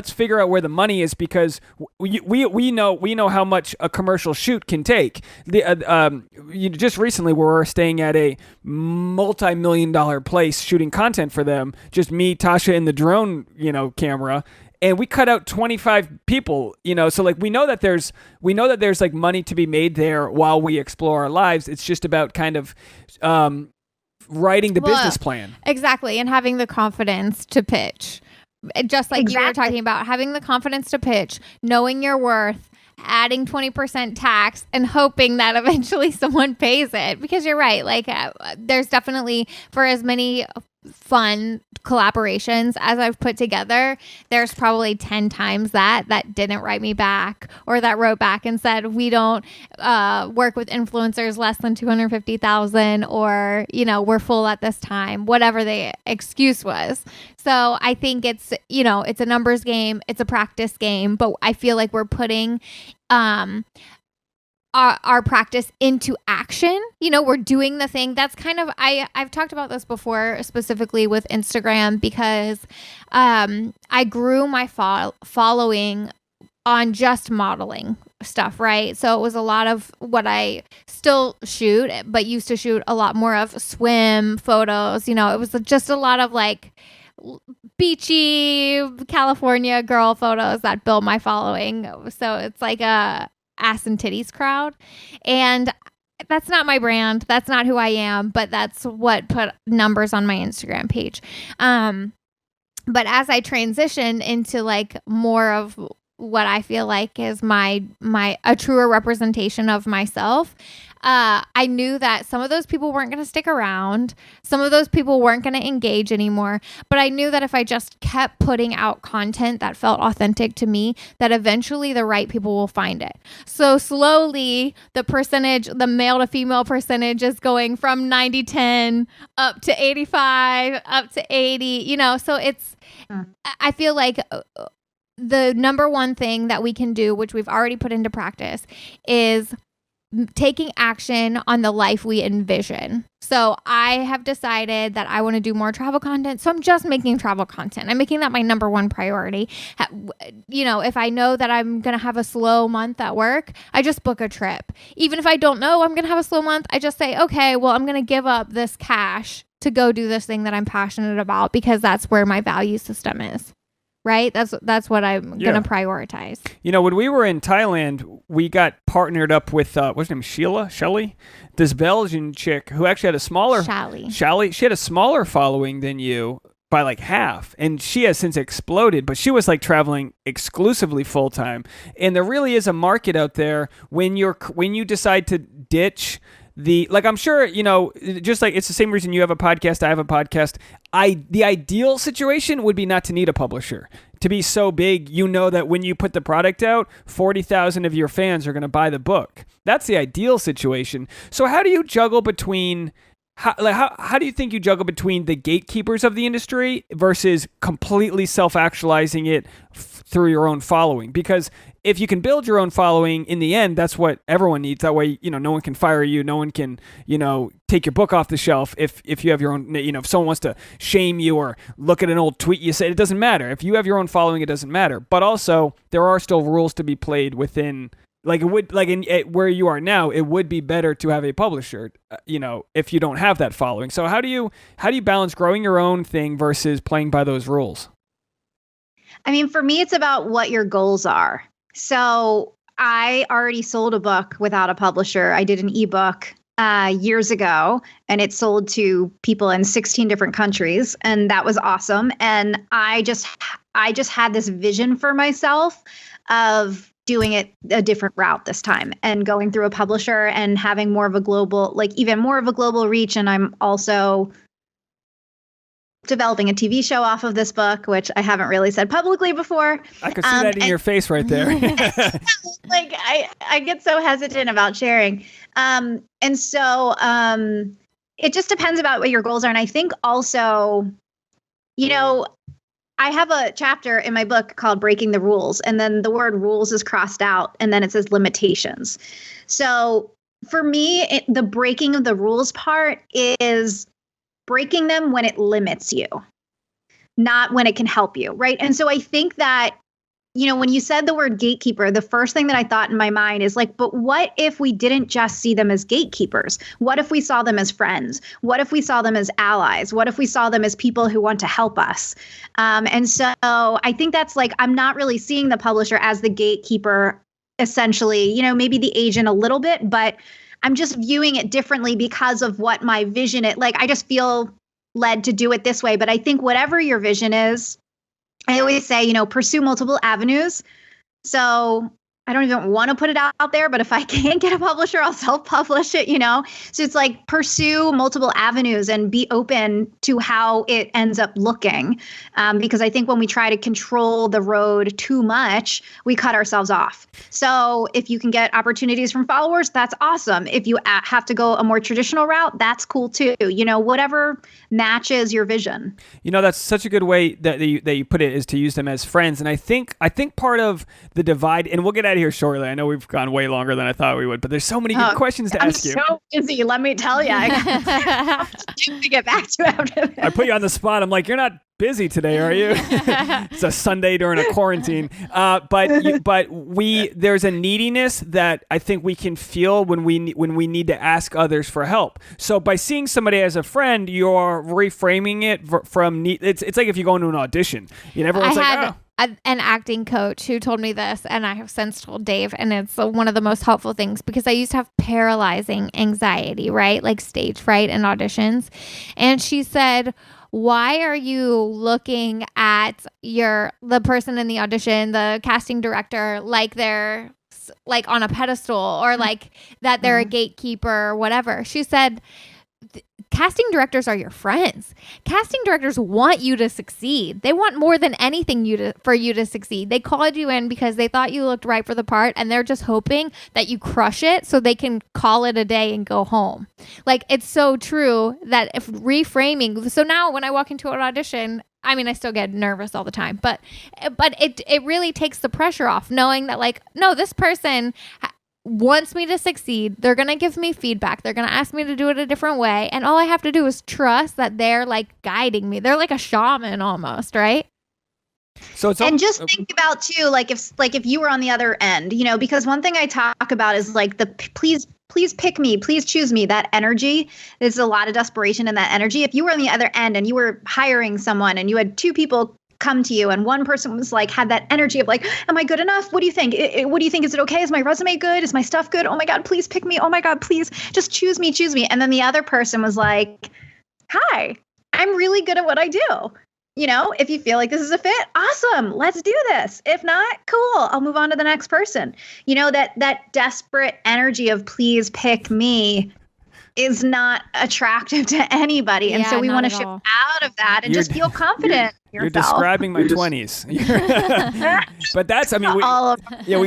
figure out where the money is, because we know how much a commercial shoot can take. Just recently we were staying at a multi-million-dollar place shooting content for them, just me, Tasha, and the drone, camera. And we cut out 25 people, so like we know that there's like money to be made there while we explore our lives. It's just about kind of writing the business plan. Exactly. And having the confidence to pitch. Just like you were talking about, having the confidence to pitch, knowing your worth, adding 20% tax, and hoping that eventually someone pays it. Because you're right. Like there's definitely, for as many fun collaborations as I've put together, there's probably 10 times that didn't write me back, or that wrote back and said, we don't work with influencers less than 250,000, or, you know, we're full at this time, whatever the excuse was. So I think it's, you know, it's a numbers game, it's a practice game, but I feel like we're putting our practice into action. You know, we're doing the thing. That's kind of, I've talked about this before, specifically with Instagram, because I grew my following on just modeling stuff, right? So it was a lot of what I still shoot, but used to shoot a lot more of swim photos. You know, it was just a lot of like beachy California girl photos that build my following. So it's like a ass and titties crowd, and that's not my brand, that's not who I am, but that's what put numbers on my Instagram page. But as I transition into like more of what I feel like is a truer representation of myself, I knew that some of those people weren't going to stick around. Some of those people weren't going to engage anymore. But I knew that if I just kept putting out content that felt authentic to me, that eventually the right people will find it. So slowly the male to female percentage is going from 90-10 up to 85, up to 80, you know, so it's, I feel like the number one thing that we can do, which we've already put into practice, is taking action on the life we envision. So I have decided that I want to do more travel content. So I'm just making travel content. I'm making that my number one priority. You know, if I know that I'm going to have a slow month at work, I just book a trip. Even if I don't know I'm going to have a slow month, I just say, okay, well, I'm going to give up this cash to go do this thing that I'm passionate about, because that's where my value system is. Right? That's what I'm going to prioritize. You know, when we were in Thailand, we got partnered up with, what's her name? Shelly? This Belgian chick who actually had a smaller... Shelly. She had a smaller following than you by like half. And she has since exploded, but she was like traveling exclusively full time. And there really is a market out there when you decide to ditch like, I'm sure, you know, just like it's the same reason you have a podcast, I have a podcast. The ideal situation would be not to need a publisher. To be so big, you know that when you put the product out, 40,000 of your fans are going to buy the book. That's the ideal situation. So how do you juggle between, how do you think you juggle between the gatekeepers of the industry versus completely self-actualizing it through your own following? Because if you can build your own following, in the end, that's what everyone needs. That way, you know, no one can fire you. No one can, you know, take your book off the shelf if you have your own, you know, if someone wants to shame you or look at an old tweet you said, it doesn't matter. If you have your own following, it doesn't matter. But also, there are still rules to be played within, like it would, like where you are now, it would be better to have a publisher, you know, if you don't have that following. So how do you balance growing your own thing versus playing by those rules? I mean, for me, it's about what your goals are. So I already sold a book without a publisher. I did an ebook years ago, and it sold to people in 16 different countries, and that was awesome. And I just had this vision for myself of doing it a different route this time and going through a publisher and having more of a global, like even more of a global reach. And I'm also developing a TV show off of this book, which I haven't really said publicly before. I could see that in your face right there. Like I get so hesitant about sharing. And so it just depends about what your goals are. And I think also, you know, I have a chapter in my book called Breaking the Rules, and then the word rules is crossed out, and then it says limitations. So for me, the breaking of the rules part is breaking them when it limits you, not when it can help you, right? And so I think that, you know, when you said the word gatekeeper, the first thing that I thought in my mind is like, but what if we didn't just see them as gatekeepers? What if we saw them as friends? What if we saw them as allies? What if we saw them as people who want to help us? And so I think that's like, I'm not really seeing the publisher as the gatekeeper, essentially, you know, maybe the agent a little bit, but I'm just viewing it differently because of what my vision is. Like, I just feel led to do it this way. But I think whatever your vision is, I always say, you know, pursue multiple avenues. So I don't even want to put it out there, but if I can't get a publisher, I'll self-publish it, So it's like pursue multiple avenues and be open to how it ends up looking. Because I think when we try to control the road too much, we cut ourselves off. So if you can get opportunities from followers, that's awesome. If you have to go a more traditional route, that's cool too. Whatever matches your vision. That's such a good way that you put it, is to use them as friends. And I think part of the divide, and we'll get out of here shortly. I know we've gone way longer than I thought we would, but there's so many good questions to ask you. I'm so busy, let me tell you. I got to get back to after this. I put you on the spot. I'm like, you're not busy today, are you? It's a Sunday during a quarantine. But there's a neediness that I think we can feel when we need to ask others for help. So by seeing somebody as a friend, you're reframing it from need. It's like if you go into an audition, everyone's an acting coach who told me this, and I have since told Dave, and it's one of the most helpful things, because I used to have paralyzing anxiety, right? Like stage fright and auditions. And she said, why are you looking at the person in the audition, the casting director, like they're like on a pedestal, or like that they're a gatekeeper or whatever? She said, casting directors are your friends. Casting directors want you to succeed. They want more than anything for you to succeed. They called you in because they thought you looked right for the part, and they're just hoping that you crush it so they can call it a day and go home. Like, it's so true that if reframing. So now when I walk into an audition, I mean, I still get nervous all the time, but it really takes the pressure off, knowing that, like, no, this person wants me to succeed. They're going to give me feedback. They're going to ask me to do it a different way. And all I have to do is trust that they're like guiding me. They're like a shaman almost, right? So just think about too, like if you were on the other end, because one thing I talk about is like the please pick me, please choose me, that energy. There's a lot of desperation in that energy. If you were on the other end and you were hiring someone and you had two people come to you and one person was like, had that energy of like, am I good enough? What do you think? What do you think? Is it okay? Is my resume good? Is my stuff good? Oh my God, please pick me. Oh my God, please just choose me. And then the other person was like, hi, I'm really good at what I do. If you feel like this is a fit, awesome, let's do this. If not, cool, I'll move on to the next person. That desperate energy of please pick me is not attractive to anybody. And so we want to shift out of that and just feel confident. You're describing my 20s. But that's, I mean, we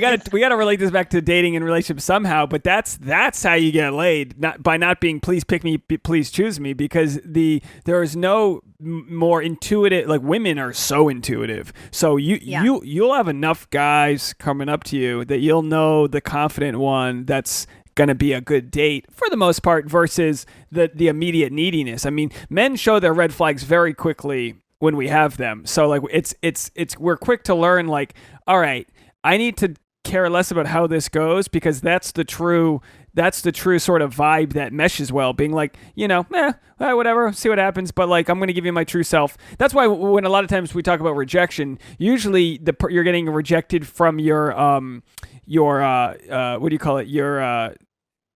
got to relate this back to dating and relationships somehow, but that's how you get laid, by not being please pick me, please choose me, because there is no more intuitive, like women are so intuitive. So you'll have enough guys coming up to you that you'll know the confident one that's going to be a good date for the most part, versus the immediate neediness. I mean, men show their red flags very quickly when we have them. So like it's we're quick to learn, like, all right, I need to care less about how this goes, because that's the true sort of vibe that meshes well, being like, whatever, see what happens, but like, I'm going to give you my true self. That's why when a lot of times we talk about rejection, usually you're getting rejected from your what do you call it? Your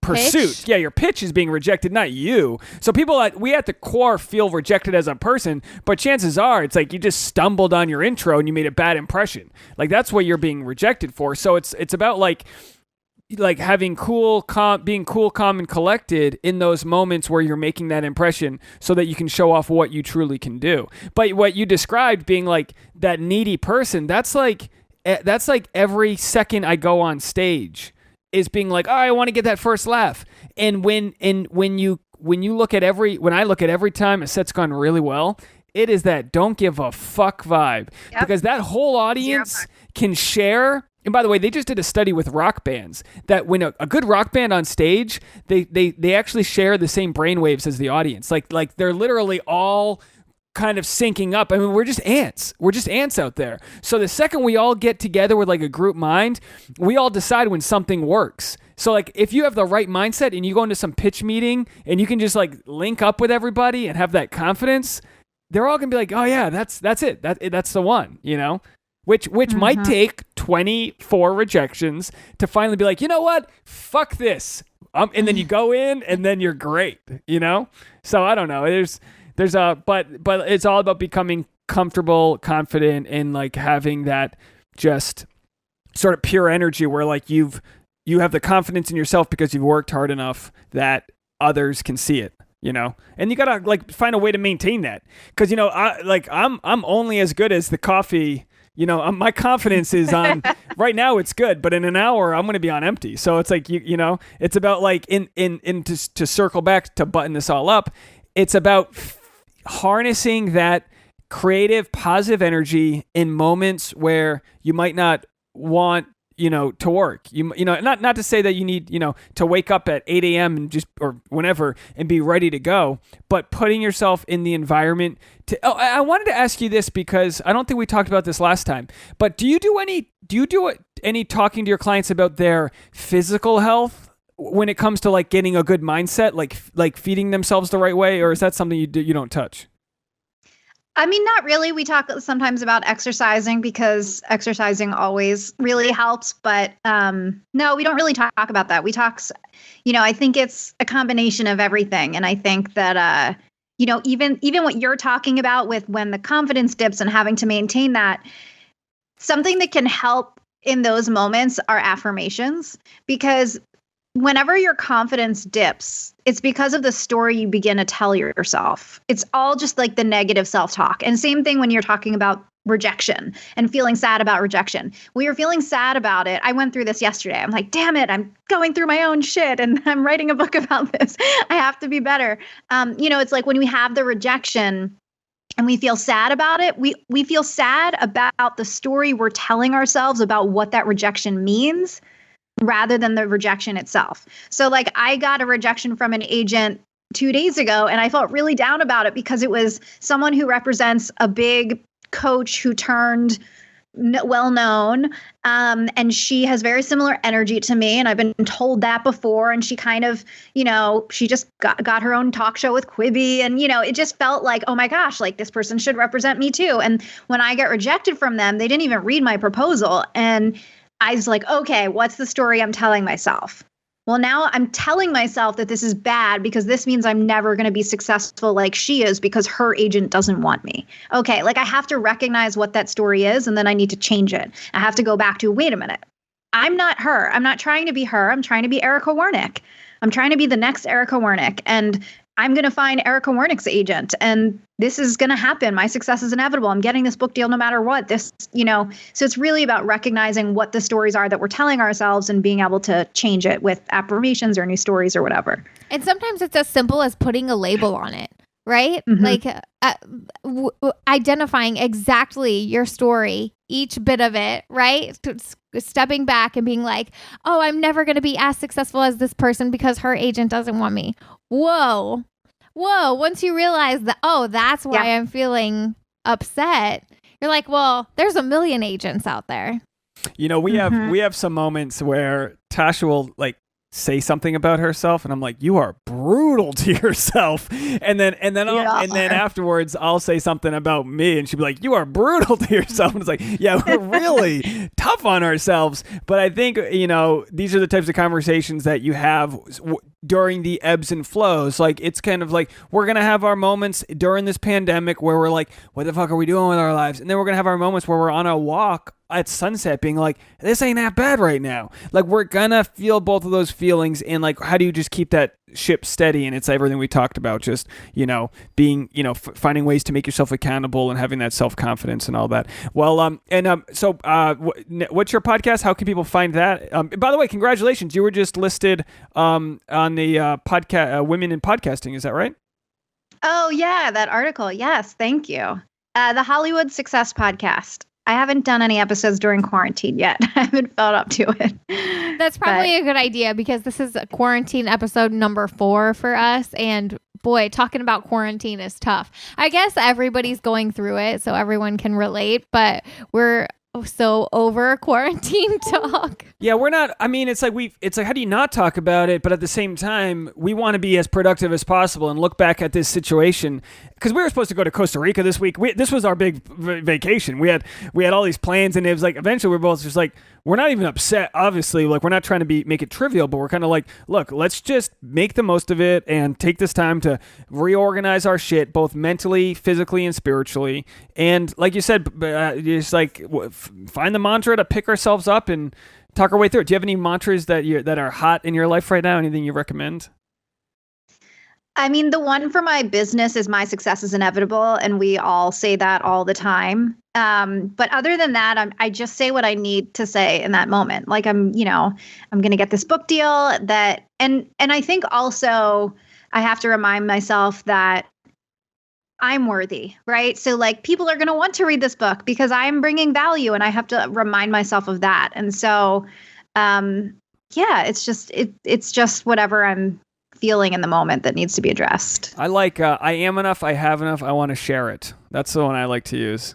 pursuit. Pitch? Yeah, your pitch is being rejected, not you. So we at the core feel rejected as a person, but chances are it's like you just stumbled on your intro and you made a bad impression. Like, that's what you're being rejected for. So it's about like having being cool, calm, and collected in those moments where you're making that impression, so that you can show off what you truly can do. But what you described, being like that needy person, that's like every second I go on stage is being like, oh, I want to get that first laugh. And when I look at every time a set's gone really well, it is that don't give a fuck vibe. Yep. Because that whole audience can share. And by the way, they just did a study with rock bands that when a good rock band on stage, they actually share the same brainwaves as the audience. Like they're literally all kind of syncing up. I mean, we're just ants. We're just ants out there. So the second we all get together with like a group mind, we all decide when something works. So like if you have the right mindset and you go into some pitch meeting and you can just like link up with everybody and have that confidence, they're all gonna be like, oh yeah, that's it. That's the one, Which might take 24 rejections to finally be like, you know what? Fuck this. And then you go in and then you're great, So I don't know. But it's all about becoming comfortable, confident, and like having that just sort of pure energy where like you have the confidence in yourself because you've worked hard enough that others can see it, and you gotta like find a way to maintain that. Cause I'm only as good as the coffee, my confidence is on right now. It's good, but in an hour I'm going to be on empty. So it's like, it's about like to circle back to button this all up. It's about harnessing that creative, positive energy in moments where you might not want, to work. Not to say that you need, to wake up at 8 a.m. and just, or whenever, and be ready to go, but putting yourself in the environment I wanted to ask you this because I don't think we talked about this last time, but do you do any talking to your clients about their physical health when it comes to like getting a good mindset, like feeding themselves the right way, or is that something you don't touch? I mean, not really. We talk sometimes about exercising because exercising always really helps. But no, we don't really talk about that. We talk, I think it's a combination of everything. And I think that, even what you're talking about with when the confidence dips and having to maintain that, something that can help in those moments are affirmations. Because whenever your confidence dips, it's because of the story you begin to tell yourself. It's all just like the negative self-talk. And same thing when you're talking about rejection and feeling sad about rejection. When you're feeling sad about it, I went through this yesterday. I'm like, damn it, I'm going through my own shit and I'm writing a book about this. I have to be better. It's like when we have the rejection and we feel sad about it, we feel sad about the story we're telling ourselves about what that rejection means, rather than the rejection itself. So like I got a rejection from an agent 2 days ago and I felt really down about it because it was someone who represents a big coach who turned well known. And she has very similar energy to me. And I've been told that before. And she kind of, she just got her own talk show with Quibi. And, it just felt like, oh my gosh, like this person should represent me too. And when I get rejected from them, they didn't even read my proposal. And I was like, okay, what's the story I'm telling myself? Well, now I'm telling myself that this is bad because this means I'm never going to be successful like she is because her agent doesn't want me. Okay, like I have to recognize what that story is and then I need to change it. I have to go back to, wait a minute, I'm not her. I'm not trying to be her. I'm trying to be Erica Wernick. I'm trying to be the next Erica Wernick. And I'm going to find Erica Wernick's agent and this is going to happen. My success is inevitable. I'm getting this book deal no matter what. So it's really about recognizing what the stories are that we're telling ourselves and being able to change it with affirmations or new stories or whatever. And sometimes it's as simple as putting a label on it, right? Mm-hmm. Like identifying exactly your story, each bit of it, right? Stepping back and being like, oh, I'm never going to be as successful as this person because her agent doesn't want me. Whoa. Once you realize that, oh, that's why I'm feeling upset, you're like, well, there's a million agents out there. We have some moments where Tasha will like say something about herself and I'm like, you are brutal to yourself. And then afterwards I'll say something about me and she'll be like, you are brutal to yourself. And it's like, yeah, we're really tough on ourselves. But I think, these are the types of conversations that you have during the ebbs and flows. Like, it's kind of like, we're going to have our moments during this pandemic where we're like, what the fuck are we doing with our lives? And then we're going to have our moments where we're on a walk at sunset being like, this ain't that bad right now. Like, we're gonna feel both of those feelings. And like, how do you just keep that ship steady? And it's everything we talked about, just, being, finding ways to make yourself accountable and having that self-confidence and all that. Well, so what's your podcast? How can people find that? By the way, congratulations. You were just listed on the podcast, Women in Podcasting. Is that right? Oh yeah. That article. Yes. Thank you. The Hollywood Success Podcast. I haven't done any episodes during quarantine yet. I haven't felt up to it. That's probably a good idea because this is a quarantine episode number 4 for us. And boy, talking about quarantine is tough. I guess everybody's going through it, so everyone can relate, but we're so over quarantine talk. Yeah, we're not. I mean, it's like how do you not talk about it? But at the same time, we want to be as productive as possible and look back at this situation because we were supposed to go to Costa Rica this week. This was our big vacation. We had all these plans, and it was like eventually we're both just like, we're not even upset. Obviously, like, we're not trying to make it trivial, but we're kind of like, look, let's just make the most of it and take this time to reorganize our shit, both mentally, physically, and spiritually. And like you said, just like find the mantra to pick ourselves up and talk our way through it. Do you have any mantras that are hot in your life right now? Anything you recommend? I mean, the one for my business is my success is inevitable. And we all say that all the time. But other than that, I just say what I need to say in that moment. Like I'm going to get this book deal and I think also I have to remind myself that I'm worthy, right? So like people are going to want to read this book because I'm bringing value and I have to remind myself of that. And so, it's just whatever I'm feeling in the moment that needs to be addressed. I like, I am enough. I have enough. I want to share it. That's the one I like to use.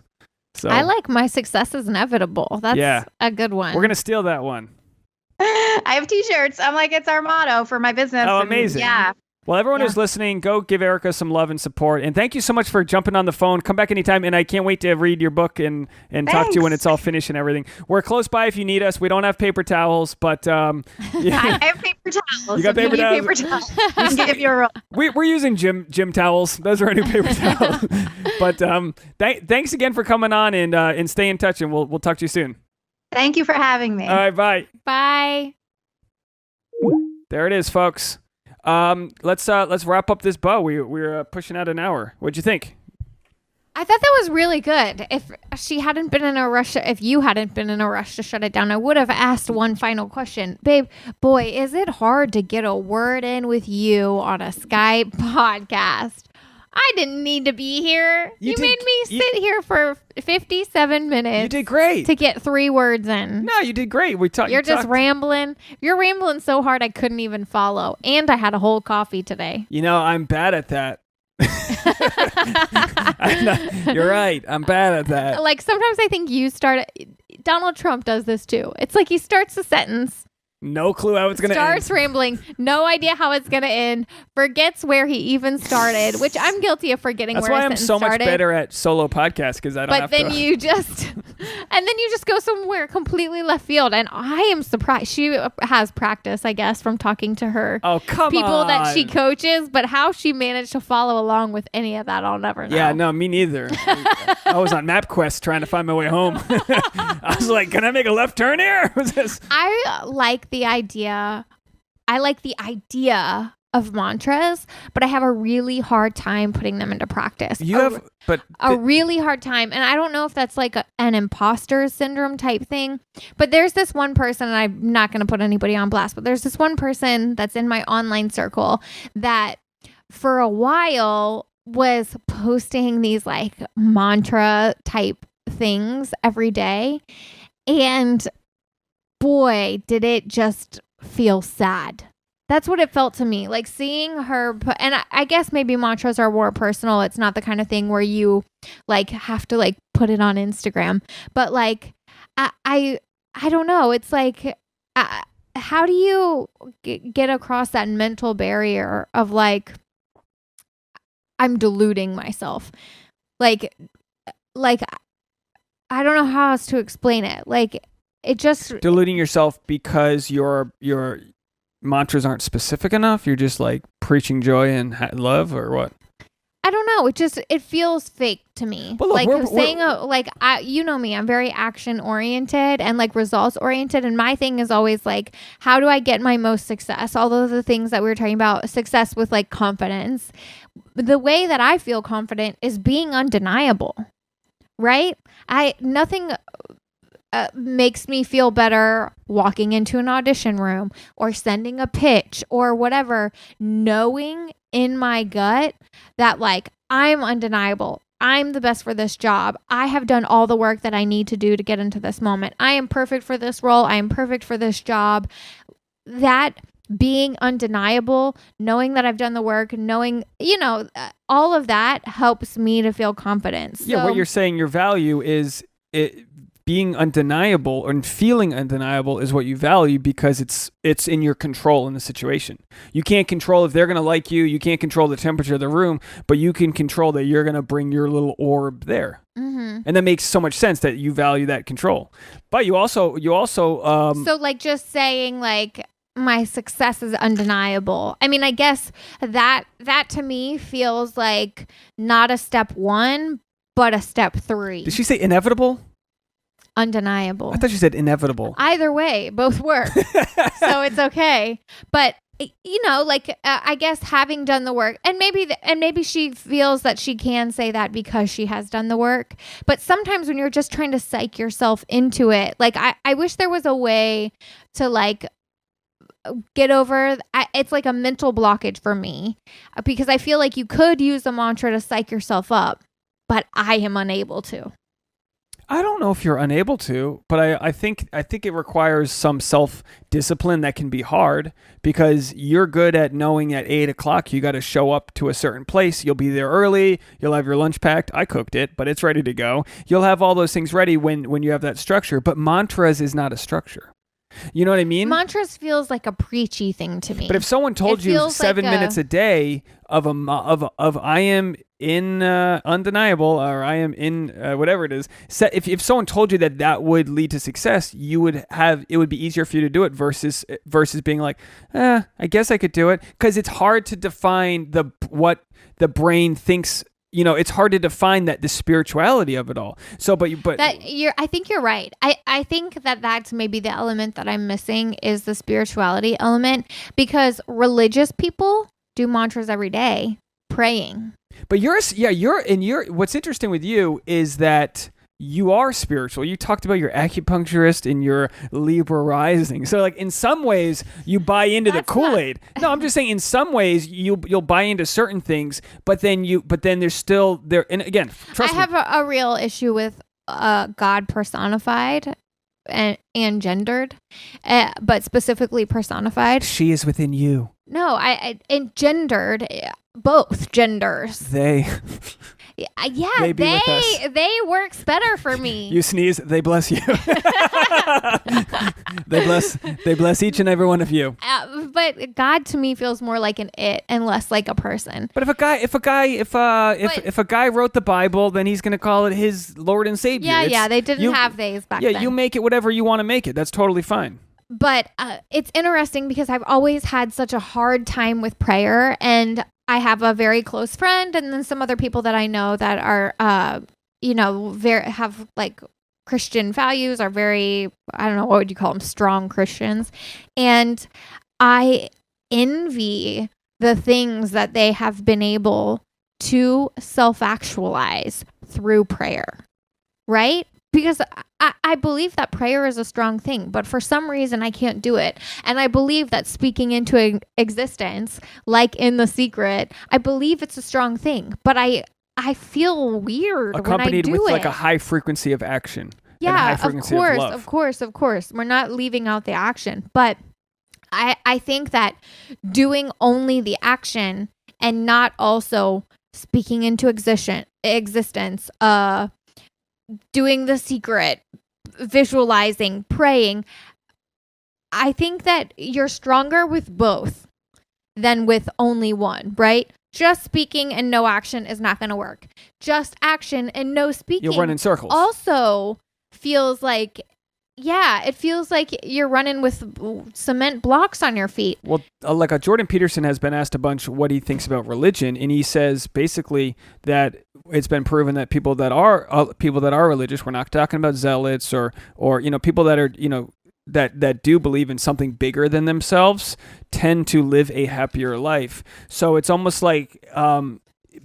So I like my success is inevitable. That's a good one. We're going to steal that one. I have t-shirts. I'm like, it's our motto for my business. Oh, amazing. Yeah. Well, everyone who's listening, go give Erica some love and support. And thank you so much for jumping on the phone. Come back anytime. And I can't wait to read your book and talk to you when it's all finished and everything. We're close by if you need us. We don't have paper towels, but I have paper towels. You got paper towels? Paper towels. I can give you a roll. We're using gym towels. Those are our new paper towels. But thanks again for coming on and stay in touch. And we'll talk to you soon. Thank you for having me. All right, bye. Bye. There it is, folks. Let's wrap up this bow. We're pushing out an hour. What'd you think? I thought that was really good. If you hadn't been in a rush to shut it down, I would have asked one final question. Babe, boy, is it hard to get a word in with you on a Skype podcast. I didn't need to be here. You made me sit here for 57 minutes. You did great. To get 3 words in. No, you did great. You're just rambling. You're rambling so hard I couldn't even follow. And I had a whole coffee today. I'm bad at that. You're right. I'm bad at that. Like sometimes I think Donald Trump does this too. It's like he starts a sentence. No clue how it's going to end. Starts rambling. No idea how it's going to end. Forgets where he even started, which I'm guilty of forgetting where a sentence started. That's why I'm so much better at solo podcasts because I don't have to. But then you just go somewhere completely left field. And I am surprised. She has practice, I guess, from talking to her people that she coaches. But how she managed to follow along with any of that, I'll never know. Yeah, no, me neither. I was on MapQuest trying to find my way home. I was like, can I make a left turn here? I like the idea of mantras, but I have a really hard time putting them into practice. Really hard time. And I don't know if that's like an imposter syndrome type thing, but there's this one person, and I'm not going to put anybody on blast, but there's this one person that's in my online circle that for a while was posting these like mantra type things every day. And boy, did it just feel sad. That's what it felt to me. Like seeing her and I guess maybe mantras are more personal. It's not the kind of thing where you like have to like put it on Instagram. But like I don't know. It's like how do you get across that mental barrier of like I'm deluding myself? Like I don't know how else to explain it. Like it just deluding yourself because your mantras aren't specific enough. You're just like preaching joy and love, or what? I don't know. It feels fake to me. Well, look, you know me, I'm very action oriented and like results oriented. And my thing is always like, how do I get my most success? All of the things that we were talking about, success with like confidence. The way that I feel confident is being undeniable, right? Nothing makes me feel better walking into an audition room or sending a pitch or whatever, knowing in my gut that like I'm undeniable. I'm the best for this job. I have done all the work that I need to do to get into this moment. I am perfect for this role. I am perfect for this job. That being undeniable, knowing that I've done the work, knowing, all of that helps me to feel confident. Yeah, what you're saying, your value is being undeniable and feeling undeniable is what you value because it's in your control in the situation. You can't control if they're going to like you. You can't control the temperature of the room, but you can control that you're going to bring your little orb there. Mm-hmm. And that makes so much sense that you value that control. But you also so like just saying like my success is undeniable. I mean, I guess that to me feels like not a step 1, but a step 3. Did she say inevitable? undeniable. I thought you said inevitable. Either way, both work. So it's okay. But I guess having done the work, and maybe she feels that she can say that because she has done the work. But sometimes when you're just trying to psych yourself into it, like I wish there was a way to like get over. It's like a mental blockage for me because I feel like you could use a mantra to psych yourself up, but I am unable to. I don't know if you're unable to, but I think it requires some self-discipline that can be hard because you're good at knowing at 8:00 you got to show up to a certain place. You'll be there early. You'll have your lunch packed. I cooked it, but it's ready to go. You'll have all those things ready when you have that structure. But mantras is not a structure. You know what I mean? Mantras feels like a preachy thing to me. But if someone told you 7 minutes a day of I am in undeniable, or I am in whatever it is, if someone told you that would lead to success, it would be easier for you to do it versus being like, I guess I could do it, because it's hard to define what the brain thinks. It's hard to define the spirituality of it all. So, I think you're right. I think that's maybe the element that I'm missing is the spirituality element, because religious people do mantras every day, praying. But what's interesting with you is that you are spiritual. You talked about your acupuncturist and your Libra rising. So like in some ways you buy into the Kool-Aid. No, I'm just saying in some ways you'll buy into certain things, but then there's still there. And again, trust me. I have a real issue with God personified and gendered, but specifically personified. She is within you. No, and gendered, both genders. They. Yeah, they works better for me. You sneeze, they bless you. They bless each and every one of you. But God to me feels more like an it and less like a person. But if a guy wrote the Bible, then he's going to call it his Lord and Savior. Yeah, they didn't have these back then. Yeah, you make it whatever you want to make it. That's totally fine. But it's interesting because I've always had such a hard time with prayer, and I have a very close friend and then some other people that I know that are, have like Christian values, are very, I don't know, what would you call them? Strong Christians. And I envy the things that they have been able to self-actualize through prayer, right? Because I believe that prayer is a strong thing, but for some reason I can't do it. And I believe that speaking into existence, like in The Secret, I believe it's a strong thing, but I feel weird accompanied when I do with it. like a high frequency of action. Yeah, of course. We're not leaving out the action, but I think that doing only the action and not also speaking into existence, doing The Secret, visualizing, praying, I think that you're stronger with both than with only one, right? Just speaking and no action is not going to work. Just action and no speaking. You'll run in circles. Also feels like, it feels like you're running with cement blocks on your feet. Well, Jordan Peterson has been asked a bunch what he thinks about religion, and he says basically that it's been proven that people that are religious, we're not talking about zealots or people that are that do believe in something bigger than themselves, tend to live a happier life. So it's almost like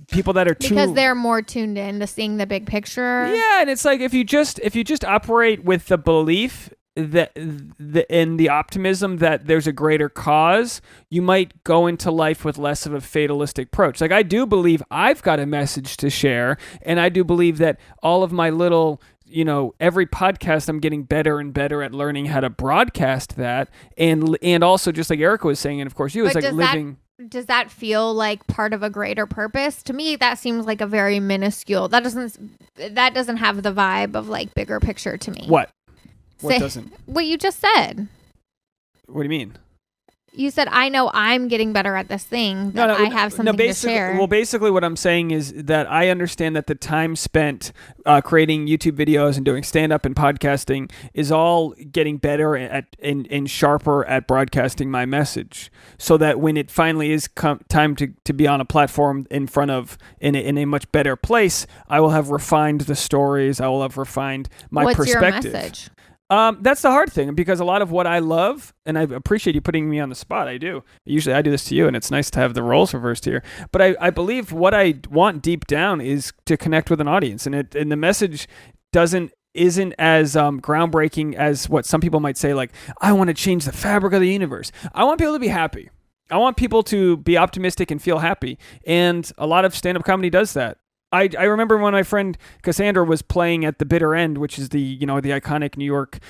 people that are because they're more tuned in to seeing the big picture. Yeah, and it's like if you just operate with the belief that in the optimism that there's a greater cause, you might go into life with less of a fatalistic approach. Like I do believe I've got a message to share, and I do believe that all of my little every podcast I'm getting better and better at learning how to broadcast that, and also just like Erica was saying, and of course you, it's like living. Does that feel like part of a greater purpose? To me, that seems like a very minuscule. That doesn't have the vibe of like bigger picture to me. What doesn't? What you just said. What do you mean? You said, I know I'm getting better at this thing, that I have something to share. Well, basically what I'm saying is that I understand that the time spent creating YouTube videos and doing stand-up and podcasting is all getting better and sharper at broadcasting my message, so that when it finally is time to be on a platform in front of, in a much better place, I will have refined the stories. I will have refined my perspective. What's your message? That's the hard thing, because a lot of what I love, and I appreciate you putting me on the spot, I do. Usually I do this to you, and it's nice to have the roles reversed here. But I believe what I want deep down is to connect with an audience, and the message isn't as groundbreaking as what some people might say, like, I want to change the fabric of the universe. I want people to be happy. I want people to be optimistic and feel happy, and a lot of stand-up comedy does that. I remember when my friend Cassandra was playing at the Bitter End, which is the iconic New York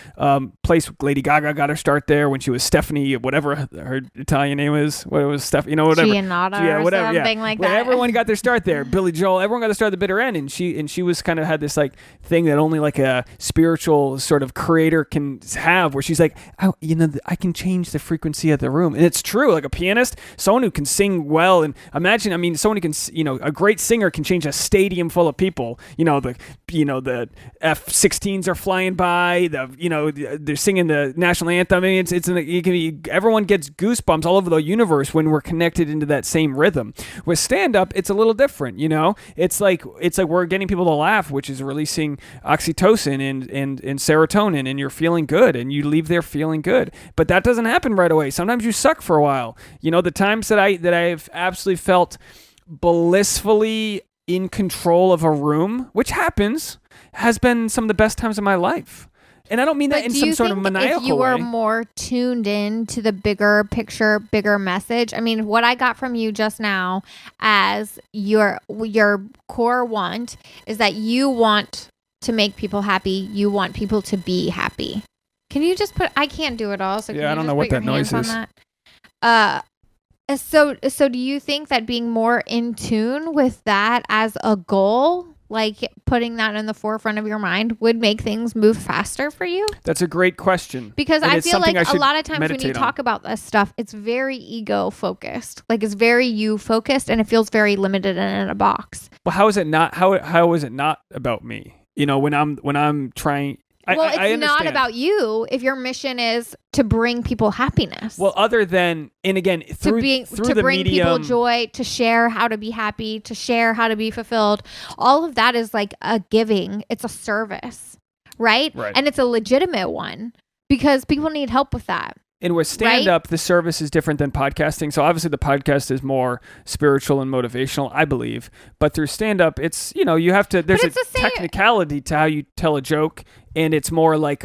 place. Lady Gaga got her start there when she was Stephanie, whatever her Italian name is. What it was, Stephanie, whatever. Giannotta or something like that. Everyone got their start there. Billy Joel, everyone got their start at the Bitter End, and she was kind of had this like thing that only like a spiritual sort of creator can have, where she's like, I can change the frequency of the room, and it's true. Like a pianist, someone who can sing well, and imagine, someone who can, a great singer can change a stadium full of people. The F-16s are flying by. They're singing the national anthem. it can be, everyone gets goosebumps all over the universe when we're connected into that same rhythm. With stand-up, it's a little different. It's like we're getting people to laugh, which is releasing oxytocin and serotonin, and you're feeling good, and you leave there feeling good. But that doesn't happen right away. Sometimes you suck for a while. The times that I've absolutely felt blissfully in control of a room, which happens, has been some of the best times of my life. And I don't mean that in some sort of maniacal way. If you were more tuned in to the bigger picture, bigger message, what I got from you just now as your core want is that you want to make people happy. You want people to be happy. Can you just I can't do it all. So yeah, I don't know what that noise is. So do you think that being more in tune with that as a goal, like putting that in the forefront of your mind, would make things move faster for you? That's a great question. Because I feel like a lot of times when you talk about this stuff, it's very ego focused. Like it's very you focused, and it feels very limited and in a box. Well, how is it not? How is it not about me? When I'm trying. It's not about you if your mission is to bring people happiness. Well, other than, and again, through to the bring medium, people joy, to share how to be happy, to share how to be fulfilled. All of that is like a giving. It's a service, right? And it's a legitimate one because people need help with that. And with stand-up, the service is different than podcasting. So obviously the podcast is more spiritual and motivational, I believe. But through stand-up, it's, you have to, there's a technicality to how you tell a joke. And it's more like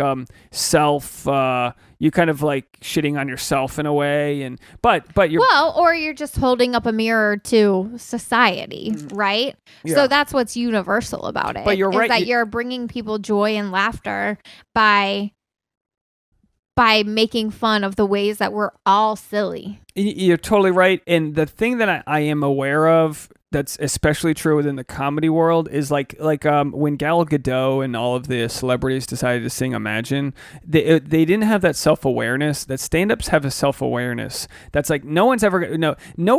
self, you kind of like shitting on yourself in a way. But you're... Well, or you're just holding up a mirror to society, right? Yeah. So that's what's universal about it. But you're right. That you're bringing people joy and laughter by making fun of the ways that we're all silly. You're totally right. And the thing that I am aware of that's especially true within the comedy world is like when Gal Gadot and all of the celebrities decided to sing Imagine, they didn't have that self-awareness that stand-ups have. A self-awareness that's like no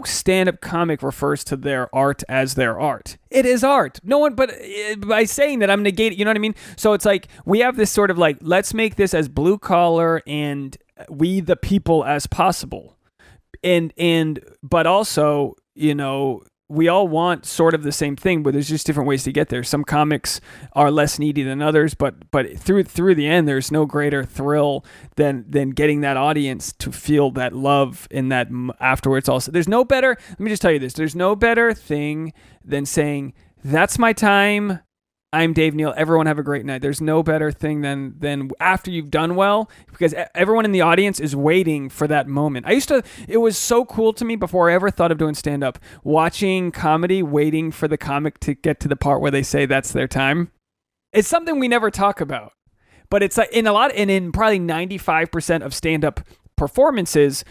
stand-up comic refers to their art as their art. It is art. No one, but by saying that, I'm negating, you know what I mean? So it's like we have this sort of like, let's make this as blue collar and we the people as possible. But also, we all want sort of the same thing, but there's just different ways to get there. Some comics are less needy than others, but through the end, there's no greater thrill than getting that audience to feel that love in that afterwards. Also, there's no better. Let me just tell you this: there's no better thing than saying, "That's my time. I'm Dave Neal. Everyone have a great night." There's no better thing than after you've done well, because everyone in the audience is waiting for that moment. It was so cool to me before I ever thought of doing stand-up, watching comedy, waiting for the comic to get to the part where they say that's their time. It's something we never talk about, but it's like in probably 95% of stand-up performances,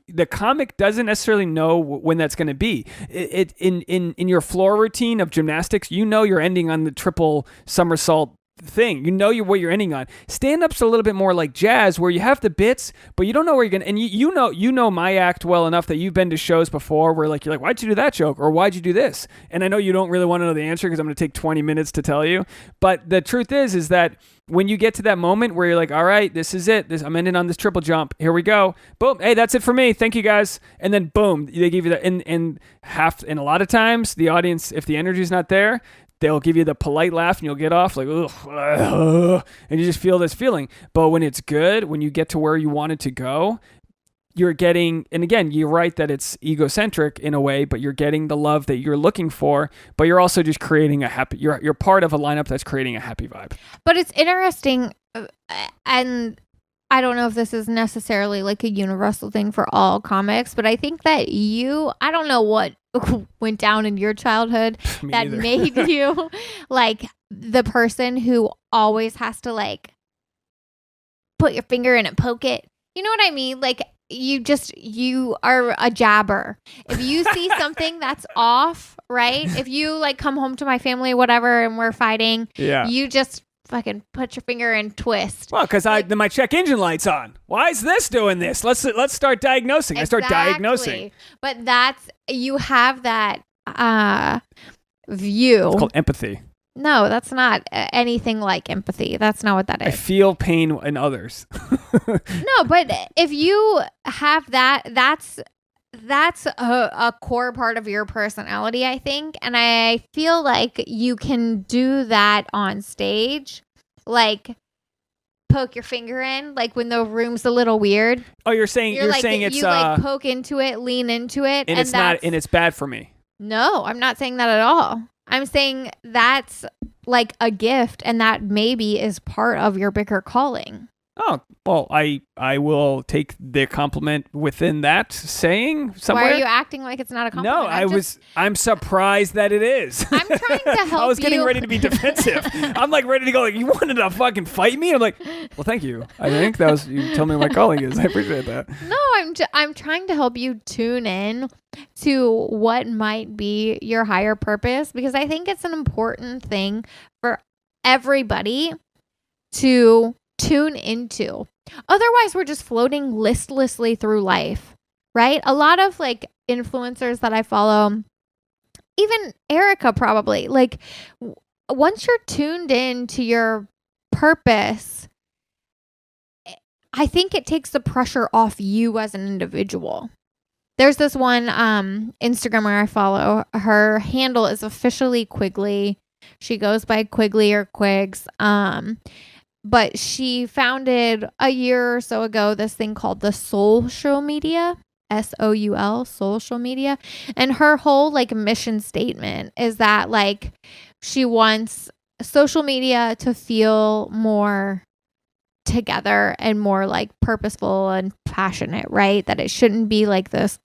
the comic doesn't necessarily know when that's going to be. In your floor routine of gymnastics, you're ending on the triple somersault thing. You know what you're ending on. Stand-up's a little bit more like jazz, where you have the bits, but you don't know where you're gonna. And you know my act well enough that you've been to shows before where you're like, why'd you do that joke, or why'd you do this? And I know you don't really want to know the answer because I'm gonna take 20 minutes to tell you. But the truth is that when you get to that moment where you're like, all right, this is it. I'm ending on this triple jump. Here we go. Boom. Hey, that's it for me. Thank you guys. And then boom, they give you that. And a lot of times the audience, if the energy's not there, they'll give you the polite laugh and you'll get off like, ugh, and you just feel this feeling. But when it's good, when you get to where you wanted to go, you're getting, and again, you're right that it's egocentric in a way, but you're getting the love that you're looking for, but you're also just creating a happy, you're part of a lineup that's creating a happy vibe. But it's interesting, and I don't know if this is necessarily like a universal thing for all comics, but I think that I don't know what went down in your childhood that made you like the person who always has to like put your finger in and poke it. You know what I mean? Like you are a jabber. If you see something that's off, right? If you like come home to my family, whatever, and we're fighting, you just fucking put your finger and twist. Well, because my check engine light's on. Why is this doing this? Let's start diagnosing. Exactly. I start diagnosing. But you have that view. It's called empathy. No, that's not anything like empathy. That's not what that is. I feel pain in others. No, but if you have that's a core part of your personality, I think. And I feel like you can do that on stage. Like poke your finger in, like when the room's a little weird. Oh, you're saying it's you like poke into it, lean into it, and it's bad for me. No, I'm not saying that at all. I'm saying that's like a gift, and that maybe is part of your bigger calling. Oh, well, I will take the compliment within that saying somewhere. Why are you acting like it's not a compliment? No, I'm surprised that it is. I'm trying to help you. I was getting ready to be defensive. I'm like ready to go, like, you wanted to fucking fight me? I'm like, well, thank you. I think that was, you tell me what my calling is. I appreciate that. No, I'm trying to help you tune in to what might be your higher purpose, because I think it's an important thing for everybody to tune into. Otherwise, we're just floating listlessly through life, right? A lot of like influencers that I follow, even Erica probably, like once you're tuned in to your purpose, I think it takes the pressure off you as an individual. There's this one Instagrammer I follow. Her handle is officially Quigley. She goes by Quigley or Quigs. But she founded a year or so ago this thing called the social media, SOUL, social media. And her whole like mission statement is that like she wants social media to feel more together and more like purposeful and passionate, right? That it shouldn't be like this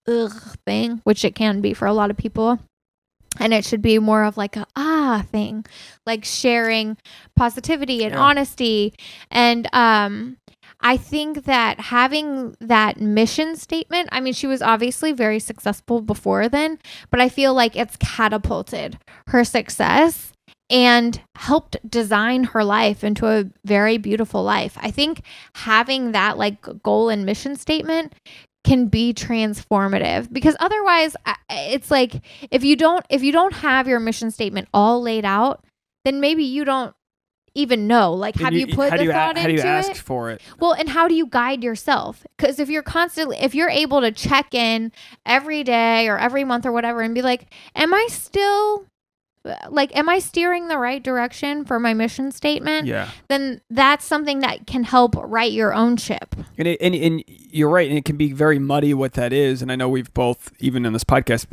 thing, which it can be for a lot of people. And it should be more of like a thing, like sharing positivity and honesty. And I think that having that mission statement, I mean, she was obviously very successful before then, but I feel like it's catapulted her success and helped design her life into a very beautiful life. I think having that like goal and mission statement can be transformative, because otherwise it's like if you don't have your mission statement all laid out, then maybe you don't even know, like, have you put the thought into it? How do you ask for it? Well, and how do you guide yourself? Because if you're able to check in every day or every month or whatever and be like, am I steering the right direction for my mission statement? Yeah. Then that's something that can help right your own ship. And you're right. And it can be very muddy what that is. And I know we've both, even in this podcast,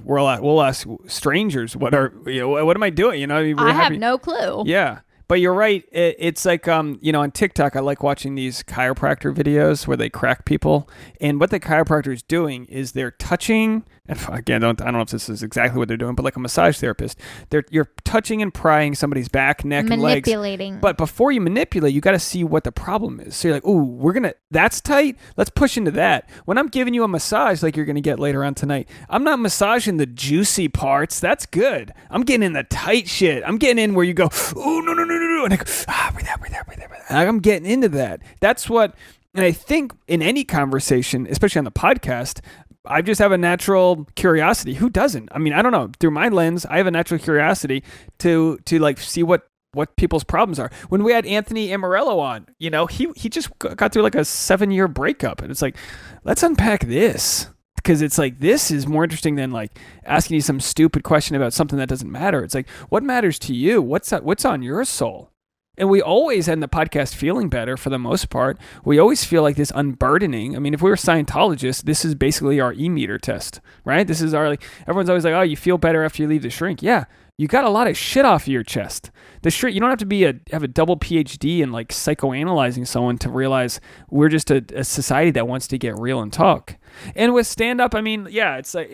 we'll ask strangers, what am I doing? I have no clue. Yeah. But you're right. It's like, on TikTok, I like watching these chiropractor videos where they crack people. And what the chiropractor is doing is they're touching and again, I don't know if this is exactly what they're doing, but like a massage therapist, you're touching and prying somebody's back, neck, and legs. Manipulating. But before you manipulate, you got to see what the problem is. So you're like, ooh, that's tight. Let's push into that. When I'm giving you a massage like you're going to get later on tonight, I'm not massaging the juicy parts. That's good. I'm getting in the tight shit. I'm getting in where you go, ooh, no. And I go, breathe out. I'm getting into that. That's what, and I think in any conversation, especially on the podcast, I just have a natural curiosity. Who doesn't? I mean, I don't know. Through my lens, I have a natural curiosity to like see what people's problems are. When we had Anthony Amarello on, he just got through like a 7-year breakup, and it's like, let's unpack this, because it's like, this is more interesting than like asking you some stupid question about something that doesn't matter. It's like, what matters to you? What's on your soul? And we always end the podcast feeling better for the most part. We always feel like this unburdening. I mean, if we were Scientologists, this is basically our e-meter test, right? This is our, like, everyone's always like, oh, you feel better after you leave the shrink. Yeah, you got a lot of shit off of your chest. The shrink, you don't have to have a double PhD in like psychoanalyzing someone to realize we're just a society that wants to get real and talk. And with stand-up, I mean, yeah, it's like,